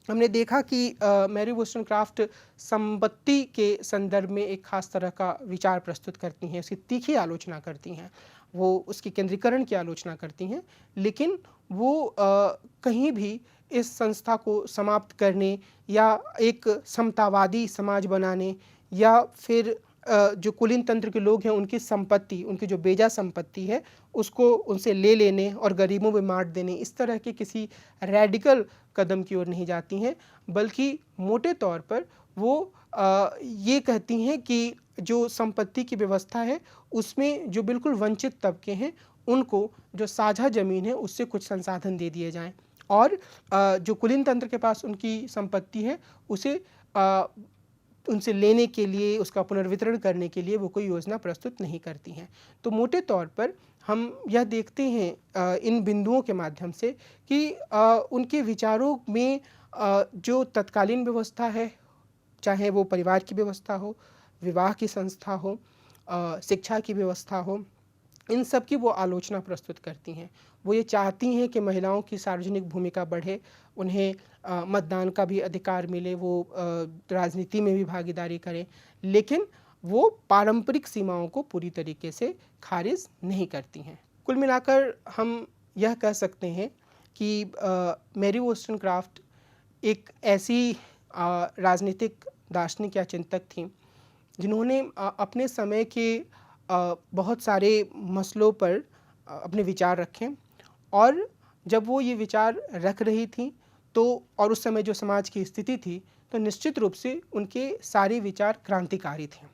हमने देखा कि मैरी वोllस्टोनक्राफ्ट संपत्ति के संदर्भ में एक खास तरह का विचार प्रस्तुत करती हैं, उसकी तीखी आलोचना करती हैं, वो उसकी केंद्रीकरण की आलोचना करती हैं, लेकिन वो कहीं भी इस संस्था को समाप्त करने या एक समतावादी समाज बनाने या फिर जो कुलीन तंत्र के लोग हैं उनकी संपत्ति, उनकी जो बेजा संपत्ति है उसको उनसे ले लेने और गरीबों में बांट देने, इस तरह के किसी रैडिकल कदम की ओर नहीं जाती हैं, बल्कि मोटे तौर पर वो ये कहती हैं कि जो संपत्ति की व्यवस्था है उसमें जो बिल्कुल वंचित तबके हैं उनको जो साझा ज़मीन है उससे कुछ संसाधन दे दिए जाएं, और जो कुलीन तंत्र के पास उनकी संपत्ति है उसे उनसे लेने के लिए, उसका पुनर्वितरण करने के लिए वो कोई योजना प्रस्तुत नहीं करती हैं। तो मोटे तौर पर हम यह देखते हैं इन बिंदुओं के माध्यम से कि उनके विचारों में जो तत्कालीन व्यवस्था है, चाहे वो परिवार की व्यवस्था हो, विवाह की संस्था हो, शिक्षा की व्यवस्था हो, इन सब की वो आलोचना प्रस्तुत करती हैं। वो ये चाहती हैं कि महिलाओं की सार्वजनिक भूमिका बढ़े, उन्हें मतदान का भी अधिकार मिले, वो राजनीति में भी भागीदारी करें, लेकिन वो पारंपरिक सीमाओं को पूरी तरीके से खारिज नहीं करती हैं। कुल मिलाकर हम यह कह सकते हैं कि मैरी वोllस्टोनक्राफ्ट एक ऐसी राजनीतिक दार्शनिक या चिंतक थीं जिन्होंने अपने समय के बहुत सारे मसलों पर अपने विचार रखे, और जब वो ये विचार रख रही थी तो और उस समय जो समाज की स्थिति थी तो निश्चित रूप से उनके सारे विचार क्रांतिकारी थे।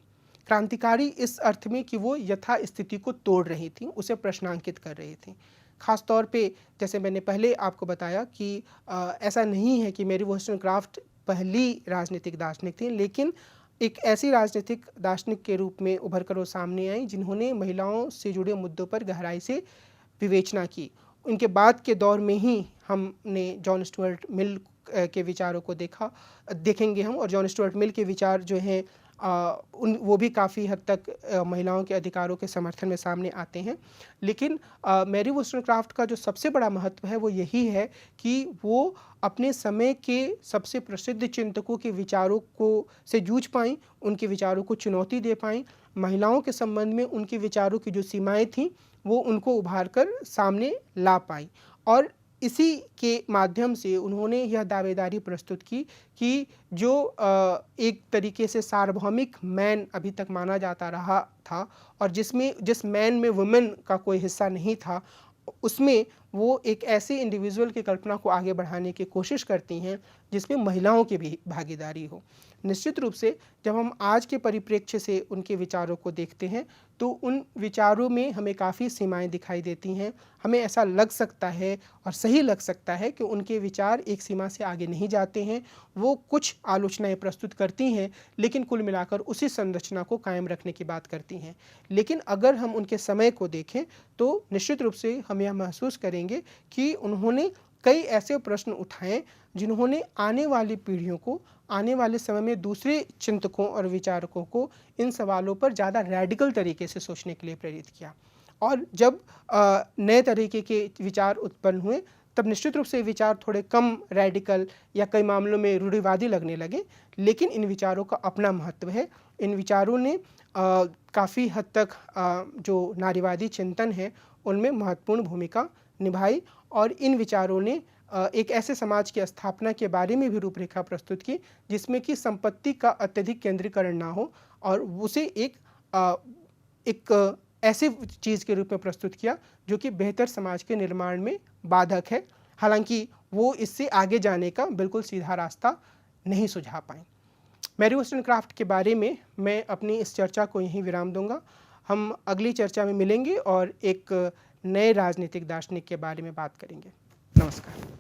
क्रांतिकारी इस अर्थ में कि वो यथा स्थिति को तोड़ रही थी, उसे प्रश्नांकित कर रही थी। ख़ास तौर पे जैसे मैंने पहले आपको बताया कि ऐसा नहीं है कि मैरी वोllस्टोनक्राफ्ट पहली राजनीतिक दार्शनिक थी, लेकिन एक ऐसी राजनीतिक दार्शनिक के रूप में उभर कर वो सामने आई जिन्होंने महिलाओं से जुड़े मुद्दों पर गहराई से विवेचना की। उनके बाद के दौर में ही हमने जॉन स्टुअर्ट मिल के विचारों को देखेंगे हम, और जॉन स्टुअर्ट मिल के विचार जो हैं वो भी काफ़ी हद तक महिलाओं के अधिकारों के समर्थन में सामने आते हैं। लेकिन मैरी वोllस्टोनक्राफ्ट का जो सबसे बड़ा महत्व है वो यही है कि वो अपने समय के सबसे प्रसिद्ध चिंतकों के विचारों को से जूझ पाईं, उनके विचारों को चुनौती दे पाईं। महिलाओं के संबंध में उनके विचारों की जो सीमाएं थीं वो उनको उभार कर सामने ला पाई, और इसी के माध्यम से उन्होंने यह दावेदारी प्रस्तुत की कि जो एक तरीके से सार्वभौमिक मैन अभी तक माना जाता रहा था, और जिस मैन में वुमेन का कोई हिस्सा नहीं था, उसमें वो एक ऐसे इंडिविजुअल की कल्पना को आगे बढ़ाने की कोशिश करती हैं जिसमें महिलाओं की भी भागीदारी हो। निश्चित रूप से जब हम आज के परिप्रेक्ष्य से उनके विचारों को देखते हैं तो उन विचारों में हमें काफ़ी सीमाएं दिखाई देती हैं। हमें ऐसा लग सकता है और सही लग सकता है कि उनके विचार एक सीमा से आगे नहीं जाते हैं। वो कुछ आलोचनाएं प्रस्तुत करती हैं, लेकिन कुल मिलाकर उसी संरचना को कायम रखने की बात करती हैं। लेकिन अगर हम उनके समय को देखें तो निश्चित रूप से हम यह महसूस करेंगे कि उन्होंने कई ऐसे प्रश्न उठाए जिन्होंने आने वाली पीढ़ियों को, आने वाले समय में दूसरे चिंतकों और विचारकों को इन सवालों पर ज़्यादा रैडिकल तरीके से सोचने के लिए प्रेरित किया। और जब नए तरीके के विचार उत्पन्न हुए तब निश्चित रूप से विचार थोड़े कम रैडिकल या कई मामलों में रूढ़िवादी लगने लगे, लेकिन इन विचारों का अपना महत्व है। इन विचारों ने काफ़ी हद तक जो नारीवादी चिंतन है उनमें महत्वपूर्ण भूमिका निभाई, और इन विचारों ने एक ऐसे समाज की स्थापना के बारे में भी रूपरेखा प्रस्तुत की जिसमें कि संपत्ति का अत्यधिक केंद्रीकरण ना हो, और उसे एक ऐसी चीज़ के रूप में प्रस्तुत किया जो कि बेहतर समाज के निर्माण में बाधक है। हालांकि वो इससे आगे जाने का बिल्कुल सीधा रास्ता नहीं सुझा पाए। मैरी वोllस्टोनक्राफ्ट के बारे में मैं अपनी इस चर्चा को यहीं विराम दूंगा। हम अगली चर्चा में मिलेंगे और एक नए राजनीतिक दार्शनिक के बारे में बात करेंगे। नमस्कार।